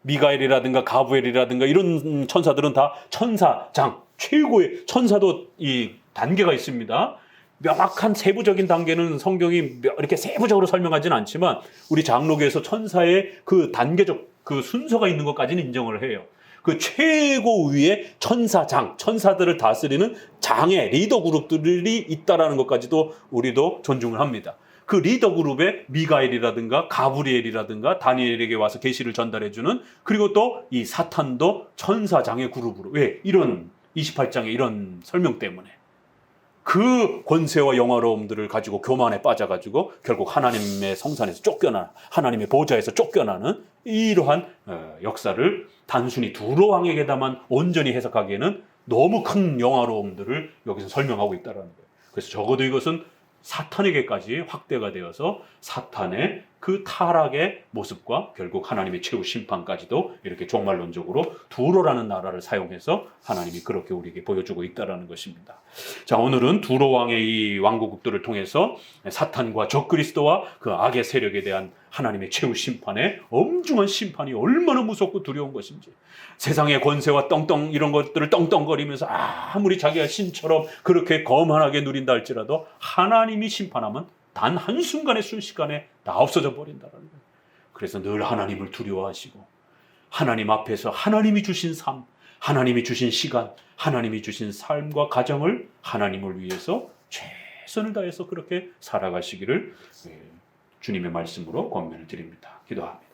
미가엘이라든가 가브엘이라든가 이런 천사들은 다 천사장, 최고의 천사도 이 단계가 있습니다. 명확한 세부적인 단계는 성경이 이렇게 세부적으로 설명하지는 않지만 우리 장로교에서 천사의 그 단계적 그 순서가 있는 것까지는 인정을 해요. 그 최고 위에 천사장, 천사들을 다스리는 장의 리더 그룹들이 있다라는 것까지도 우리도 존중을 합니다. 그 리더 그룹에 미가엘이라든가 가브리엘이라든가 다니엘에게 와서 계시를 전달해주는, 그리고 또 이 사탄도 천사장의 그룹으로, 왜? 이런 28장의 이런 설명 때문에 그 권세와 영화로움들을 가지고 교만에 빠져가지고 결국 하나님의 성산에서 쫓겨나, 하나님의 보좌에서 쫓겨나는 이러한 역사를 단순히 두로 왕에게다만 온전히 해석하기에는 너무 큰 영화로움들을 여기서 설명하고 있다는 거예요. 그래서 적어도 이것은 사탄에게까지 확대가 되어서 사탄의 그 타락의 모습과 결국 하나님의 최후 심판까지도 이렇게 종말론적으로 두로라는 나라를 사용해서 하나님이 그렇게 우리에게 보여주고 있다는 것입니다. 자, 오늘은 두로 왕의 이 왕국들을 통해서 사탄과 적그리스도와 그 악의 세력에 대한 하나님의 최후 심판의 엄중한 심판이 얼마나 무섭고 두려운 것인지, 세상의 권세와 떵떵 이런 것들을 떵떵거리면서 아무리 자기가 신처럼 그렇게 거만하게 누린다 할지라도 하나님이 심판하면 단 한순간의 순식간에 다 없어져 버린다는 거예요. 그래서 늘 하나님을 두려워하시고 하나님 앞에서 하나님이 주신 삶, 하나님이 주신 시간, 하나님이 주신 삶과 가정을 하나님을 위해서 최선을 다해서 그렇게 살아가시기를 주님의 말씀으로 권면을 드립니다. 기도합니다.